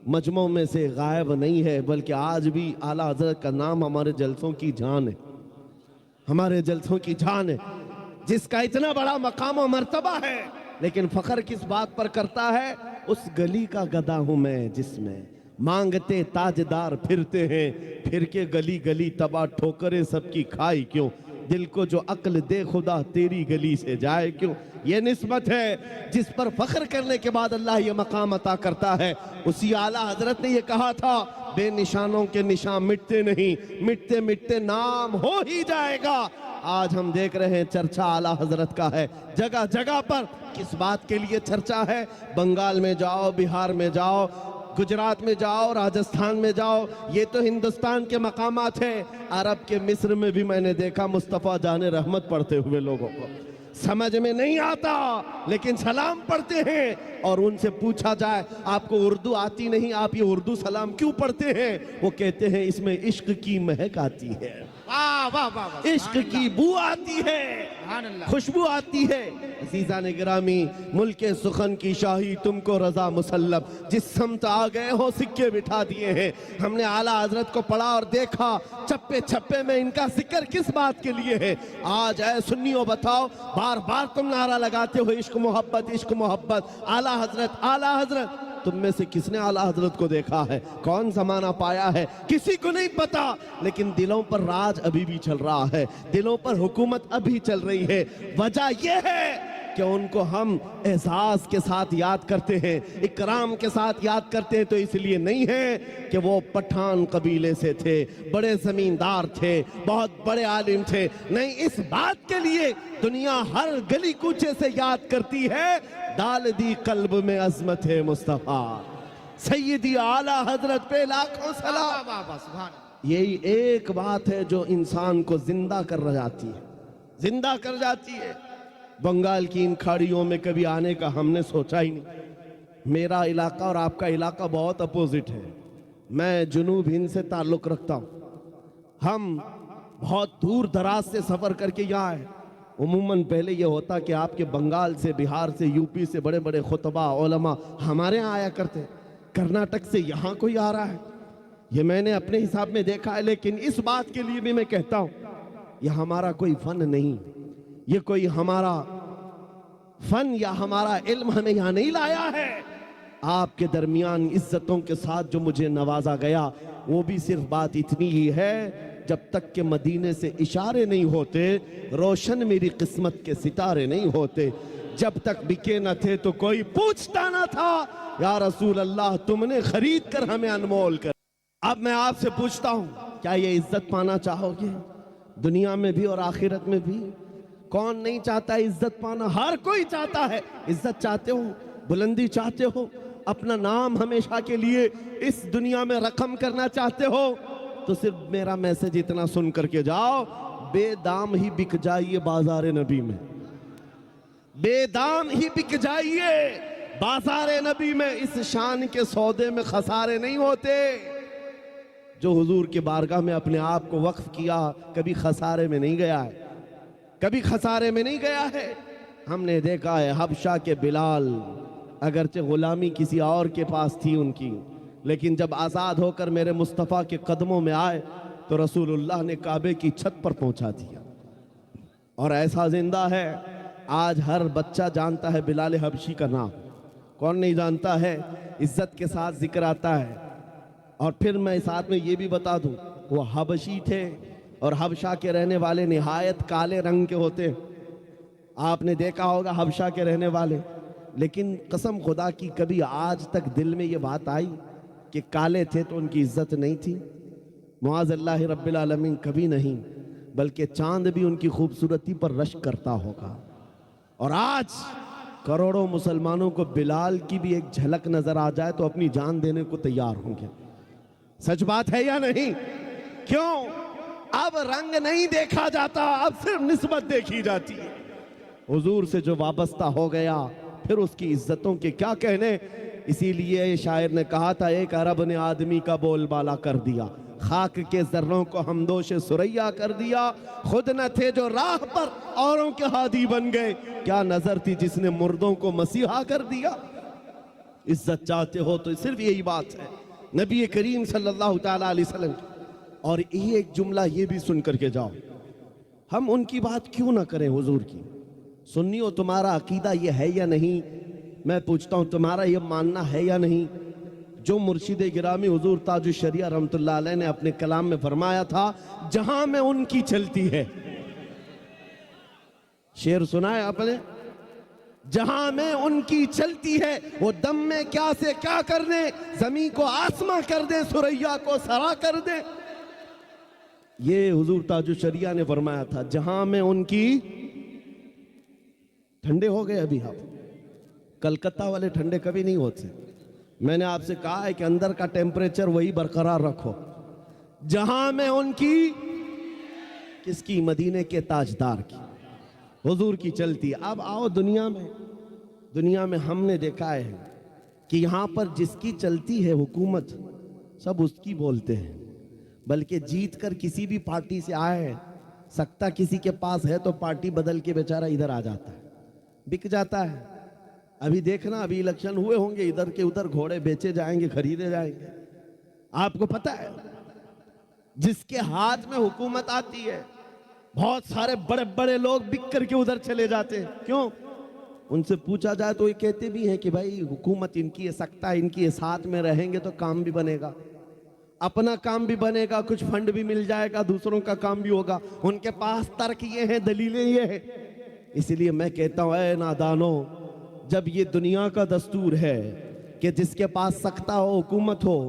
मजमों में से गायब नहीं है, बल्कि आज भी आला हजरत का नाम हमारे जलसों की जान है, हमारे जलसों की जान है, जिसका इतना बड़ा मकाम और मर्तबा है। लेकिन फख्र किस बात पर करता है? उस गली का गधा हूं मैं जिसमें मांगते ताजदार फिरते हैं। फिर के गली गली तबाह ठोकरे सबकी खाई क्यों, दिल को जो अक्ल दे खुदा तेरी गली से जाए क्यों। ये निस्बत है जिस पर फख्र करने के बाद अल्लाह ये मकाम अता करता है। उसी आला हजरत ने ये कहा था, बेनिशानों के निशान मिटते नहीं, मिटते मिटते नाम हो ही जाएगा। आज हम देख रहे हैं चर्चा आला हजरत का है जगह जगह पर। किस बात के लिए चर्चा है? बंगाल में जाओ, बिहार में जाओ, गुजरात में जाओ, राजस्थान में जाओ, ये तो हिंदुस्तान के मकामात हैं। अरब के मिस्र में भी मैंने देखा मुस्तफ़ा जाने रहमत पढ़ते हुए लोगों को। समझ में नहीं आता लेकिन सलाम पढ़ते हैं। और उनसे पूछा जाए आपको उर्दू आती नहीं, आप ये उर्दू सलाम क्यों पढ़ते हैं? वो कहते हैं इसमें इश्क की महक आती है, वाह वाह वाह, इश्क की बू आती है, खुशबू आती है। अजीजा ने गिरामी, मुल्के सुखन की शाही तुमको रजा मुसल्लम, जिस समत आ गए हो सिक्के बिठा दिए हैं। हमने आला हजरत को पढ़ा और देखा, चप्पे छप्पे में इनका जिक्र किस बात के लिए है? आज ऐ सुन्नियों बताओ, बार बार तुम नारा लगाते हो इश्क मोहब्बत, इश्क मोहब्बत। आला हजरत, आला हजरत, तुम में से किसने आला हजरत को देखा है? कौन जमाना पाया है? किसी को नहीं पता। लेकिन दिलों पर राज अभी भी चल रहा है, दिलों पर हुकूमत अभी चल रही है। वजह यह है कि उनको हम एहसास के साथ याद करते हैं, इकराम के साथ याद करते हैं, तो इसलिए नहीं है कि वो पठान कबीले से थे, बड़े जमींदार थे, बहुत बड़े आलिम थे। नहीं, इस बात के लिए दुनिया हर गली कूचे से याद करती है, डाल दी कल्ब में अजमत है मुस्तफा, सैयदी आला हजरत पे लाखों सलाम। यही एक बात है जो इंसान को जिंदा कर जाती है, जिंदा कर जाती है। बंगाल की इन खाड़ियों में कभी आने का हमने सोचा ही नहीं। मेरा इलाका और आपका इलाका बहुत अपोजिट है। मैं जुनूब हिंद से ताल्लुक़ रखता हूँ। हम बहुत दूर दराज से सफ़र करके यहाँ आए। उमूमन पहले ये होता कि आपके बंगाल से, बिहार से, यूपी से बड़े बड़े खुतबा उलमा हमारे यहाँ आया करते। कर्नाटक से यहाँ कोई आ रहा है, ये मैंने अपने हिसाब में देखा है। लेकिन इस बात के लिए भी मैं कहता हूँ, यह हमारा कोई फ़न नहीं, ये कोई हमारा फन या हमारा इल्म हमें यहाँ नहीं लाया है। आपके दरमियान इज्जतों के साथ जो मुझे नवाजा गया, वो भी सिर्फ बात इतनी ही है, जब तक के मदीने से इशारे नहीं होते, रोशन मेरी किस्मत के सितारे नहीं होते। जब तक बिके न थे तो कोई पूछता न था, या रसूल अल्लाह तुमने खरीद कर हमें अनमोल कर। अब मैं आपसे पूछता हूँ, क्या ये इज्जत पाना चाहोगे? दुनिया में भी और आखिरत में भी। कौन नहीं चाहता इज्जत पाना? हर कोई चाहता है। इज्जत चाहते हो, बुलंदी चाहते हो, अपना नाम हमेशा के लिए इस दुनिया में रकम करना चाहते हो, तो सिर्फ मेरा मैसेज इतना सुन करके जाओ, बेदाम ही बिक जाइए बाजार नबी में, बेदाम ही बिक जाइए बाजार नबी में। इस शान के सौदे में खसारे नहीं होते। जो हुजूर के बारगाह में अपने आप को वक्फ किया, कभी खसारे में नहीं गया है, कभी खसारे में नहीं गया है। हमने देखा है हबशा के बिलाल, अगरचे गुलामी किसी और के पास थी उनकी, लेकिन जब आज़ाद होकर मेरे मुस्तफ़ा के कदमों में आए तो रसूलुल्लाह ने काबे की छत पर पहुंचा दिया। और ऐसा जिंदा है, आज हर बच्चा जानता है बिलाल हबशी का नाम। कौन नहीं जानता है? इज्जत के साथ जिक्र आता है। और फिर मैं साथ में ये भी बता दूं, वो हबशी थे और हबशा के रहने वाले निहायत काले रंग के होते। आपने देखा होगा हबशा के रहने वाले लेकिन कसम खुदा की कभी आज तक दिल में ये बात आई कि काले थे तो उनकी इज्जत नहीं थी? मुआज़ अल्लाह रब्बिल आलमीन, कभी नहीं, बल्कि चांद भी उनकी खूबसूरती पर रश्क करता होगा। और आज करोड़ों मुसलमानों को बिलाल की भी एक झलक नजर आ जाए तो अपनी जान देने को तैयार होंगे। सच बात है या नहीं? क्यों? अब रंग नहीं देखा जाता, अब सिर्फ निस्बत देखी जाती है। हुजूर से जो वाबस्ता हो गया फिर उसकी इज्जतों के क्या कहने। इसीलिए शायर ने कहा था, एक अरब ने आदमी का बोलबाला कर दिया, खाक के जर्रों को हमदोश सुरैया कर दिया। खुद न थे जो राह पर औरों के हादी बन गए, क्या नजर थी जिसने मुर्दों को मसीहा कर दिया। इज्जत चाहते हो तो सिर्फ यही बात है नबी करीम सल्लल्लाहु ताला अलैहि वसल्लम की। और एक जुमला ये भी सुन करके जाओ, हम उनकी बात क्यों ना करें हुजूर की। सुन्नियों, तुम्हारा अकीदा ये है या नहीं? मैं पूछता हूं, तुम्हारा ये मानना है या नहीं जो मुर्शिद गिरामी हुजूर ताजुश शरिया रहमतुल्लाह अलैह ने अपने कलाम में फरमाया था, जहां में उनकी चलती है। शेर सुना है आपने? जहां में उनकी चलती है वो दम में क्या से क्या कर दे, जमीन को आसमां कर दे, सुरैया को सरा कर दे। ये हुजूर ताजुश शरिया ने फरमाया था, जहां में उनकी। ठंडे हो गए अभी आप? कलकत्ता वाले ठंडे कभी नहीं होते। मैंने आपसे कहा है कि अंदर का टेम्परेचर वही बरकरार रखो। जहां में उनकी, किसकी? मदीने के ताजदार की, हुजूर की चलती। अब आओ दुनिया में हमने देखा है कि यहां पर जिसकी चलती है हुकूमत, सब उसकी बोलते हैं। बल्कि जीत कर किसी भी पार्टी से आए, सत्ता किसी के पास है तो पार्टी बदल के बेचारा इधर आ जाता है, बिक जाता है। अभी देखना, अभी इलेक्शन हुए होंगे, इधर के उधर घोड़े बेचे जाएंगे, खरीदे जाएंगे। आपको पता है, जिसके हाथ में हुकूमत आती है, बहुत सारे बड़े बड़े लोग बिक करके उधर चले जाते हैं। क्यों? उनसे पूछा जाए तो ये कहते भी हैं कि भाई हुकूमत इनकी है, सत्ता इनकी है, साथ में रहेंगे तो काम भी बनेगा, अपना काम भी बनेगा, कुछ फंड भी मिल जाएगा, दूसरों का काम भी होगा। उनके पास तर्क ये है, दलीलें ये है। इसलिए मैं कहता हूं, ऐ नादानो, जब ये दुनिया का दस्तूर है कि जिसके पास सत्ता हो, हुकूमत हो,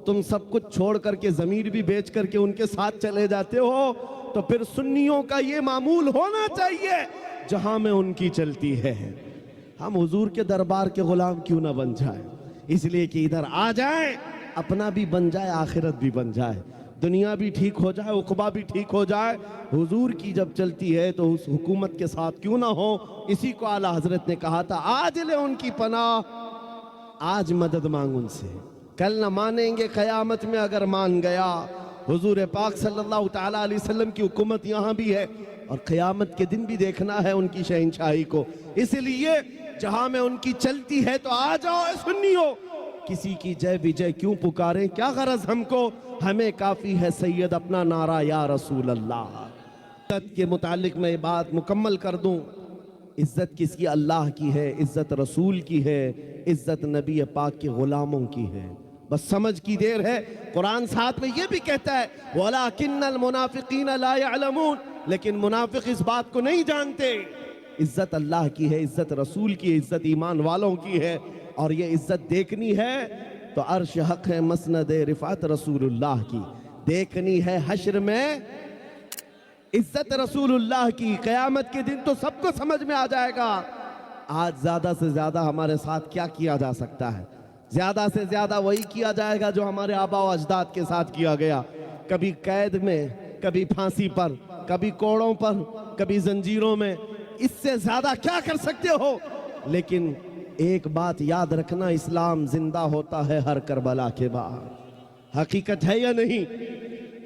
तुम सब कुछ छोड़ करके ज़मीर भी बेच करके उनके साथ चले जाते हो, तो फिर सुन्नियों का ये मामूल होना चाहिए, जहां में उनकी चलती है। हम हुजूर के दरबार के गुलाम क्यों ना बन जाए? इसलिए कि इधर आ जाए, अपना भी बन जाए, आखिरत भी बन जाए, दुनिया भी ठीक हो जाए, उक़बा भी ठीक हो जाए। हुजूर की जब चलती है तो उस हुकूमत के साथ क्यों ना हो। इसी को आला हजरत ने कहा था, आज ले उनकी पनाह, आज मदद मांग उनसे, कल न मानेंगे क़यामत में अगर मान गया। हुजूर पाक सल्लल्लाहु ताला अलैहि वसल्लम की हुकूमत यहाँ भी है और क़यामत के दिन भी देखना है उनकी शहंशाही को। इसलिए जहां में उनकी चलती है तो आ जाओ सुन्नियों, किसी की जय विजय क्यों पुकारें, क्या गरज हमको, हमें काफी है सैयद अपना नारा या रसूल अल्लाह। इज्जत के मुतालिक मैं बात मुकम्मल कर दूं, इज्जत किसकी? अल्लाह की है, इज्जत रसूल की है, इज्जत नबी पाक के गुलामों की है। बस समझ की देर है। कुरान साथ में ये भी कहता है, वलाकिन्नल मुनाफिकीन ला यअलमून, लेकिन मुनाफिक इस बात को नहीं जानते। इज्जत अल्लाह की है, इज्जत रसूल की है, इज्जत ईमान वालों की है। और ये इज्जत देखनी है तो अर्श हक है, मसनद रिफात रसूलुल्लाह की। देखनी है हश्र में इज्जत रसूलुल्लाह की, क़यामत के दिन तो सबको समझ में आ जाएगा। आज ज्यादा से ज्यादा हमारे साथ क्या किया जा सकता है? ज्यादा से ज्यादा वही किया जाएगा जो हमारे आबा व अजदाद के साथ किया गया, कभी कैद में, कभी फांसी पर, कभी कोड़ों पर, कभी जंजीरों में। इससे ज्यादा क्या कर सकते हो? लेकिन एक बात याद रखना, इस्लाम जिंदा होता है हर करबला के बाद। हकीकत है या नहीं?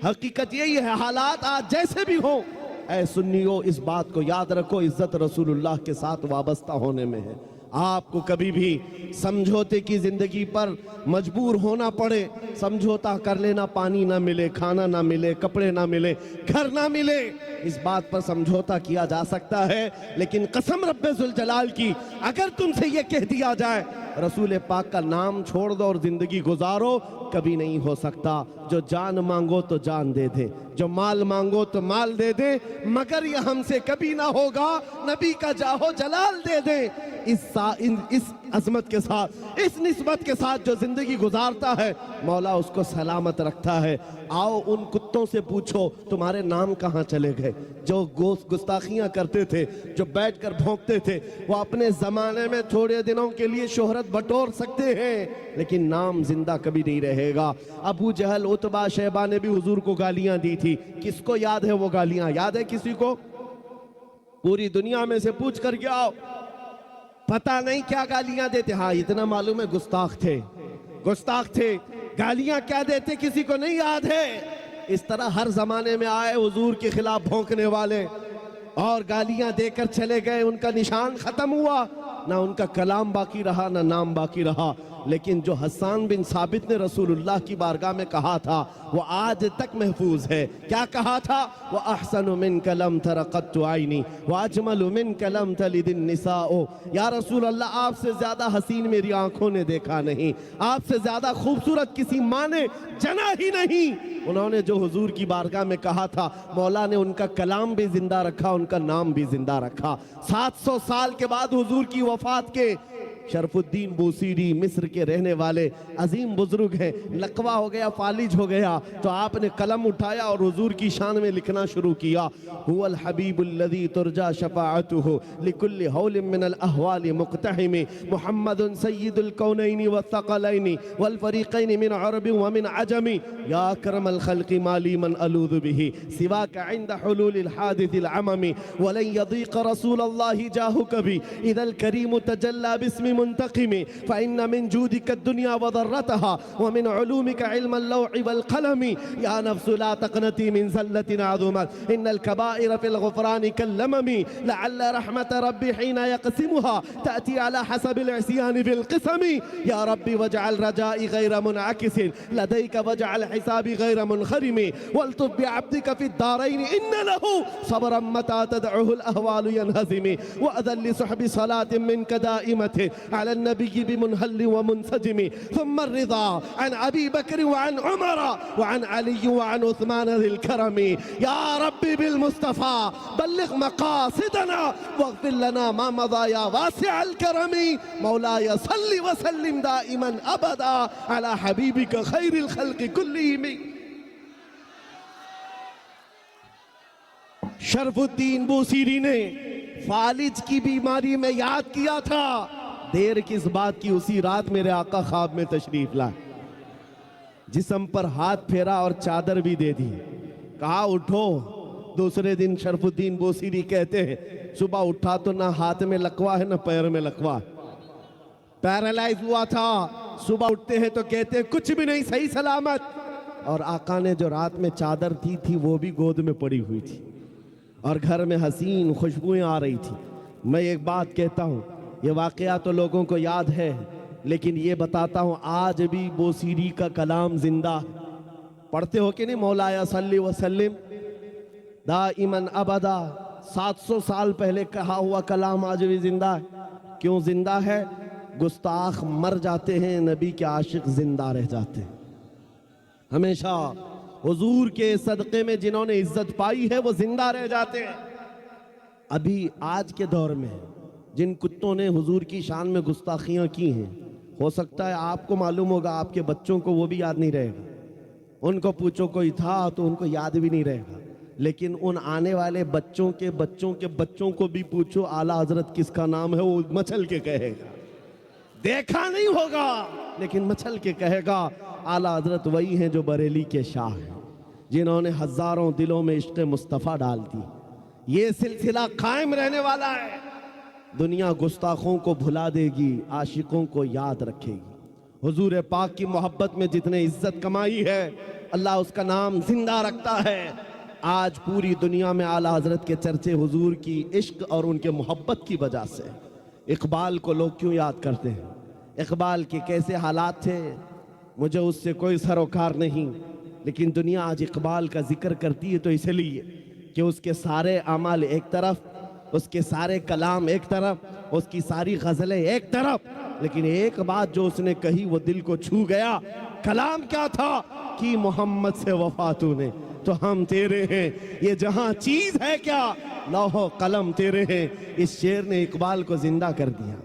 हकीकत यही है। हालात आज जैसे भी हो, ऐ सुन्नियों, इस बात को याद रखो, इज्जत रसूलुल्लाह के साथ वाबस्ता होने में है। आपको कभी भी समझौते की जिंदगी पर मजबूर होना पड़े, समझौता कर लेना, पानी ना मिले, खाना ना मिले, कपड़े ना मिले, घर ना मिले, इस बात पर समझौता किया जा सकता है। लेकिन कसम रब्बे जुल जलाल की, अगर तुमसे ये कह दिया जाए रसूल पाक का नाम छोड़ दो और जिंदगी गुजारो, कभी नहीं हो सकता। जो जान मांगो तो जान दे दे, जो माल मांगो तो माल दे दे, मगर ये हमसे कभी ना होगा, नबी का जाहो जलाल दे दे। इस अजमत के साथ, इस निस्बत के साथ जो जिंदगी गुजारता है, मौला उसको सलामत रखता है। आओ उन कुत्तों से पूछो तुम्हारे नाम कहाँ चले गए, जो गुस्ताखियां करते थे, जो बैठकर भौंकते थे। वो अपने जमाने में थोड़े दिनों के लिए शोहरत बटोर सकते हैं, लेकिन नाम जिंदा कभी नहीं रहेगा। अबू जहल, उतबा, शैबा ने भी हुजूर को गालियां दी थी। किसको याद है वो गालियां? याद है किसी को? पूरी दुनिया में से पूछ कर क्या पता नहीं क्या गालियां देते। हाँ इतना मालूम है गुस्ताख थे, गुस्ताख थे। गालियां क्या देते किसी को नहीं याद है। इस तरह हर जमाने में आए हुजूर के खिलाफ भौंकने वाले और गालियां देकर चले गए। उनका निशान खत्म हुआ, ना उनका कलाम बाकी रहा, ना नाम बाकी रहा। लेकिन जो हसन बिन साबित ने रसूलुल्लाह की बारगाह में कहा था वो आज तक महफूज है। क्या कहा था? वो अहसनु मिन कलम तरक़त्तु आइनी व अजमलु मिन कलम तलिदिन निसाओ। या रसूल अल्लाह, आपसे ज्यादा हसीन मेरी आंखों ने देखा नहीं, आपसे ज्यादा खूबसूरत किसी माँ ने जना ही नहीं। उन्होंने जो हुजूर की बारगाह में कहा था, मौला ने उनका कलाम भी जिंदा रखा, उनका नाम भी जिंदा रखा। 700 साल के बाद हुजूर की वफात के शरफुद्दीन बूसीरी मिस्र के रहने वाले अजीम बुजुर्ग हैं। लकवा हो गया, फालिज हो गया, तो आपने कलम उठाया और हुजूर की शान में लिखना शुरू किया। हुवल हबीबुल्लज़ी तुरजा शफ़ाअतुहु लिकुल्लि हौलिन मिनल अहवालि मुक़तहिमी मुहम्मदुन सय्यिदुल कौनैनि वस्सक़लैनि वल फ़रीक़ैनि मिन अरबि व मिन अजमी या अकरमल ख़ल्क़ि माली मन अलूज़ु बिही सिवाका इंद हुलूलिल हादिसिल अममी वलन यदीक़ रसूलल्लाहि जाहु कभी इदल करीम तजल्ला बिस्मि मुंतक़िमी फ़इन्न मिन जूदिक दुनिया व ज़र्रतहा व मिन उलूमिक इल्मल लौहि वल क़लमी या नफ्सु ला तक़नती मिन ज़ल्लतिन अज़ुमत इन्नल कबाइर फ़िल ग़ुफ़रानि कल्लममी लअल्ल रहमत रब्बी हीना यक़सिमुहा तअती अला हसबिल इस्यानि बिल क़िसमी या रब्बी वजअल रजाई गैर मुनअकिसिन लदैक वजअल हिसाबी गैर मुनख़रिमी वल्तुफ़ बिअब्दिक फ़िद दारैनि इन्न लहू सब्रन मता तदउहुल अहवालु यनहज़िमी व अज़ल लिसुहबि सलातिन मिनक दाइमतिन अला नबी बिमुनहल्लि व मुनसजिमी थुम्मा रिज़ा अन अबी बकर व अन उमर व अन अली व अन उस्मान ज़िल करमी या रब्बी बिल मुस्तफ़ा बल्लिग़ मक़ासिदना वग़फ़िर लना मा मज़ा या वासिअल करमी मौलाया सल्लि व सल्लिम दाइमन अबदा अला हबीबिक खैरिल खल्क़ि कुल्लिहिम। शरफुद्दीन बूसीरी ने फालिज की बीमारी में याद किया था। देर किस बात की, उसी रात मेरे आका ख्वाब में तशरीफ लाए, जिस्म पर हाथ फेरा और चादर भी दे दी, कहा उठो। दूसरे दिन शरफुद्दीन बूसीरी कहते हैं सुबह उठा तो ना हाथ में लकवा है ना पैर में लकवा, पैरालाइज हुआ था। सुबह उठते हैं तो कहते हैं कुछ भी नहीं, सही सलामत। और आका ने जो रात में चादर दी थी वो भी गोद में पड़ी हुई थी और घर में हसीन खुशबुएं आ रही थी। मैं एक बात कहता हूँ, ये वाक़या तो लोगों को याद है, लेकिन ये बताता हूँ आज भी बूसीरी का कलाम जिंदा पढ़ते हो कि नहीं? मौलाया सल्ली व सल्लिम दाइमन अबदा। 700 साल पहले कहा हुआ कलाम आज भी जिंदा है। क्यों जिंदा है? गुस्ताख मर जाते हैं, नबी के आशिक जिंदा रह जाते हैं। हमेशा हुजूर के सदक़े में जिन्होंने इज्जत पाई है वो जिंदा रह जाते हैं। अभी आज के दौर में जिन कुत्तों ने हुजूर की शान में गुस्ताखियां की हैं, हो सकता है आपको मालूम होगा, आपके बच्चों को वो भी याद नहीं रहेगा। उनको पूछो कोई था तो उनको याद भी नहीं रहेगा, लेकिन उन आने वाले बच्चों के बच्चों के बच्चों को भी पूछो आला हजरत किसका नाम है, वो मचल के कहेगा। देखा नहीं होगा लेकिन मचल के कहेगा आला हजरत वही हैं जो बरेली के शाह हैं, जिन्होंने हजारों दिलों में इश्क़ मुस्तफ़ा डाल दी। ये सिलसिला कायम रहने वाला है। दुनिया गुस्ताखों को भुला देगी, आशिकों को याद रखेगी। हुजूर पाक की मोहब्बत में जितने इज्जत कमाई है, अल्लाह उसका नाम जिंदा रखता है। आज पूरी दुनिया में आला हजरत के चर्चे हुजूर की इश्क और उनके मोहब्बत की वजह से। इकबाल को लोग क्यों याद करते हैं? इकबाल के कैसे हालात थे मुझे उससे कोई सरोकार नहीं, लेकिन दुनिया आज इकबाल का जिक्र करती है तो इसलिए कि उसके सारे अमाल एक तरफ, उसके सारे कलाम एक तरफ, उसकी सारी गज़लें एक तरफ, लेकिन एक बात जो उसने कही वो दिल को छू गया। कलाम क्या था कि मोहम्मद से वफा तूने, तो हम तेरे हैं। ये जहां चीज है क्या, लौहो कलम तेरे हैं। इस शेर ने इकबाल को जिंदा कर दिया,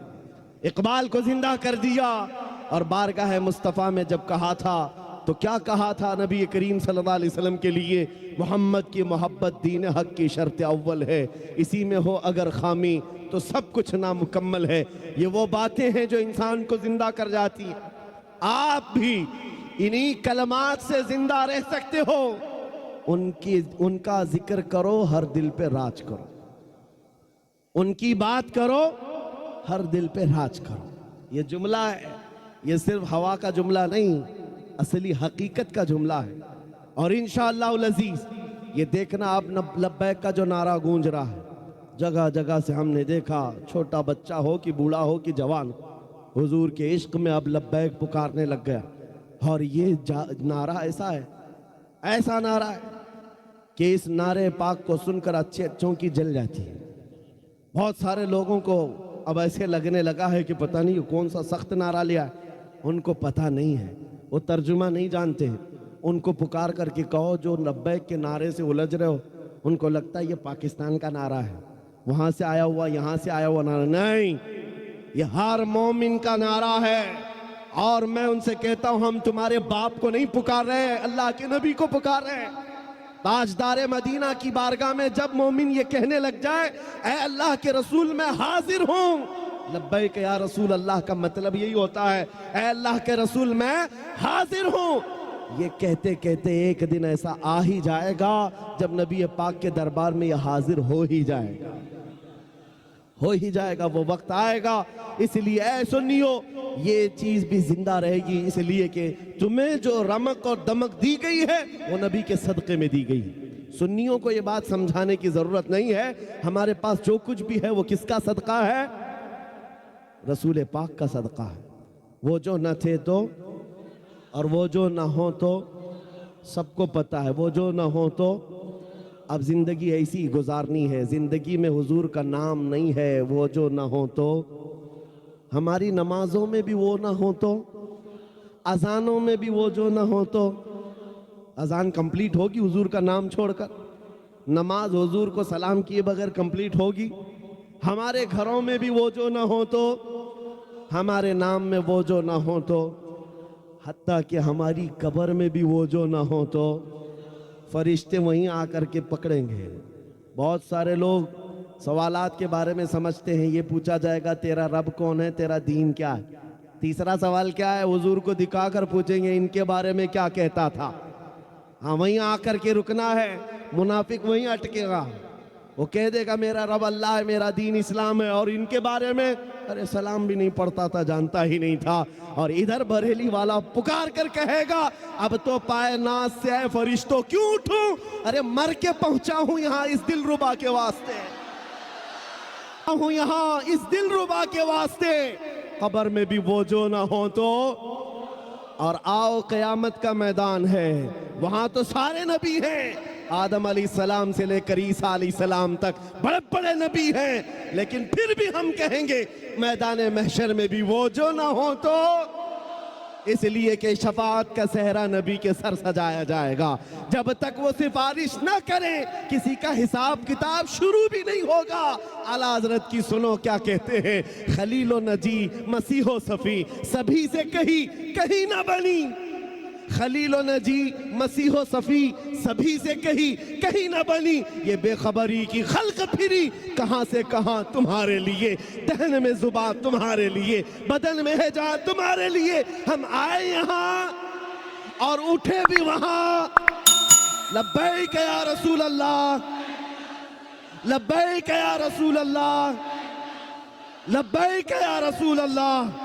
इकबाल को जिंदा कर दिया। और बारगाह मुस्तफ़ा में जब कहा था तो क्या कहा था नबी करीम सल्लल्लाहु अलैहि वसल्लम के लिए, मोहम्मद की मोहब्बत दीन हक की शर्त अव्वल है, इसी में हो अगर खामी तो सब कुछ नामुकम्मल है। ये वो बातें हैं जो इंसान को जिंदा कर जाती है। आप भी इन्हीं कलमात से जिंदा रह सकते हो। उनका जिक्र करो, हर दिल पे राज करो, उनकी बात करो, हर दिल पे राज करो। ये जुमला है, ये सिर्फ हवा का जुमला नहीं, असली हकीकत का जुमला है। और इंशाअल्लाह अज़ीज ये देखना आप लब्बैक का जो नारा गूंज रहा है, जगह जगह से हमने देखा, छोटा बच्चा हो कि बूढ़ा हो कि जवान, हुजूर के इश्क में अब लब्बैक पुकारने लग गया। और ये नारा ऐसा है, ऐसा नारा है कि इस नारे पाक को सुनकर अच्छों की जल जाती है। बहुत सारे लोगों को अब ऐसे लगने लगा है कि पता नहीं कौन सा सख्त नारा लिया है। उनको पता नहीं है, वो तर्जुमा नहीं जानते हैं। उनको पुकार करके कहो जो लब्बैक के नारे से उलझ रहे हो, उनको लगता है ये पाकिस्तान का नारा है, वहां से आया हुआ, यहां से आया हुआ नारा नहीं, ये हर मोमिन का नारा है। और मैं उनसे कहता हूं, हम तुम्हारे बाप को नहीं पुकार रहे हैं, अल्लाह के नबी को पुकार रहे हैं। ताजदारे मदीना की बारगाह में जब मोमिन ये कहने लग जाए, ऐ अल्लाह के रसूल मैं हाजिर हूं, लब्बैक या रसूल अल्लाह का मतलब यही होता है, ऐ अल्लाह के रसूल मैं हाजिर हूं। ये कहते कहते एक दिन ऐसा आ ही जाएगा जब नबी पाक के दरबार में ये हाजिर हो ही जाएगा, हो ही जाएगा, वो वक्त आएगा। इसलिए ऐ सुन्नियो, ये चीज भी जिंदा रहेगी, इसलिए कि तुम्हें जो रमक और दमक दी गई है वो नबी के सदक़े में दी गई है। सुन्नियों को ये बात समझाने की जरूरत नहीं है, हमारे पास जो कुछ भी है वो किसका सदका है, रसूल पाक का सदका है। वो जो न थे तो और वो जो ना हो तो सबको पता है, वो जो ना हो तो अब जिंदगी ऐसी गुजारनी है, जिंदगी में हुजूर का नाम नहीं है, वो जो ना हो तो, हमारी नमाजों में भी वो ना हो तो, अजानों में भी वो जो ना हो तो, अजान कंप्लीट होगी हुजूर का नाम छोड़कर, नमाज हुजूर को सलाम किए बगैर कंप्लीट होगी। हमारे घरों में भी वो जो ना हो तो, हमारे नाम में वो जो ना हो तो, हत्ता कि हमारी कब्र में भी वो जो ना हो तो फरिश्ते वहीं आकर के पकड़ेंगे। बहुत सारे लोग सवालात के बारे में समझते हैं, ये पूछा जाएगा तेरा रब कौन है, तेरा दीन क्या है। तीसरा सवाल क्या है, हुजूर को दिखाकर पूछेंगे इनके बारे में क्या कहता था। हाँ, वहीं आकर के रुकना है, मुनाफिक वहीं अटकेगा, वो कह देगा मेरा रब अल्लाह है, मेरा दीन इस्लाम है, और इनके बारे में अरे सलाम भी नहीं पढ़ता था, जानता ही नहीं था। और इधर बरेली वाला पुकार कर कहेगा अब तो पाए नाज से आए फरिश्तों क्यों उठूं, अरे मर के पहुंचा हूं यहाँ इस दिलरुबा के वास्ते, हूं यहाँ इस दिलरुबा के वास्ते। कब्र में भी वो जो ना हो तो, और आओ क़यामत का मैदान है, वहां तो सारे नबी हैं, आदम अलैहिस्सलाम से लेकर ईसा अलैहिस्सलाम तक बड़े बड़े नबी हैं, लेकिन फिर भी हम कहेंगे मैदान महशर में भी वो जो ना हो तो, इसलिए कि शफाअत का सहरा नबी के सर सजाया जाएगा। जब तक वो सिफारिश ना करें किसी का हिसाब किताब शुरू भी नहीं होगा। आला हज़रत की सुनो क्या कहते हैं, खलीलो नजी मसीहो सफ़ी सभी से कहीं ना बनी, खलीलो नजी मसीहो सफ़ी सभी से कहीं ना बनी, ये बेखबरी की खल्क फिरी कहां से कहां तुम्हारे लिए, दहन में जुबान तुम्हारे लिए, बदन में है जान तुम्हारे लिए। हम आए यहां और उठे भी वहां, लब्बैक या रसूल अल्लाह, लब्बैक या रसूल अल्लाह, लब्बैक या रसूल अल्लाह।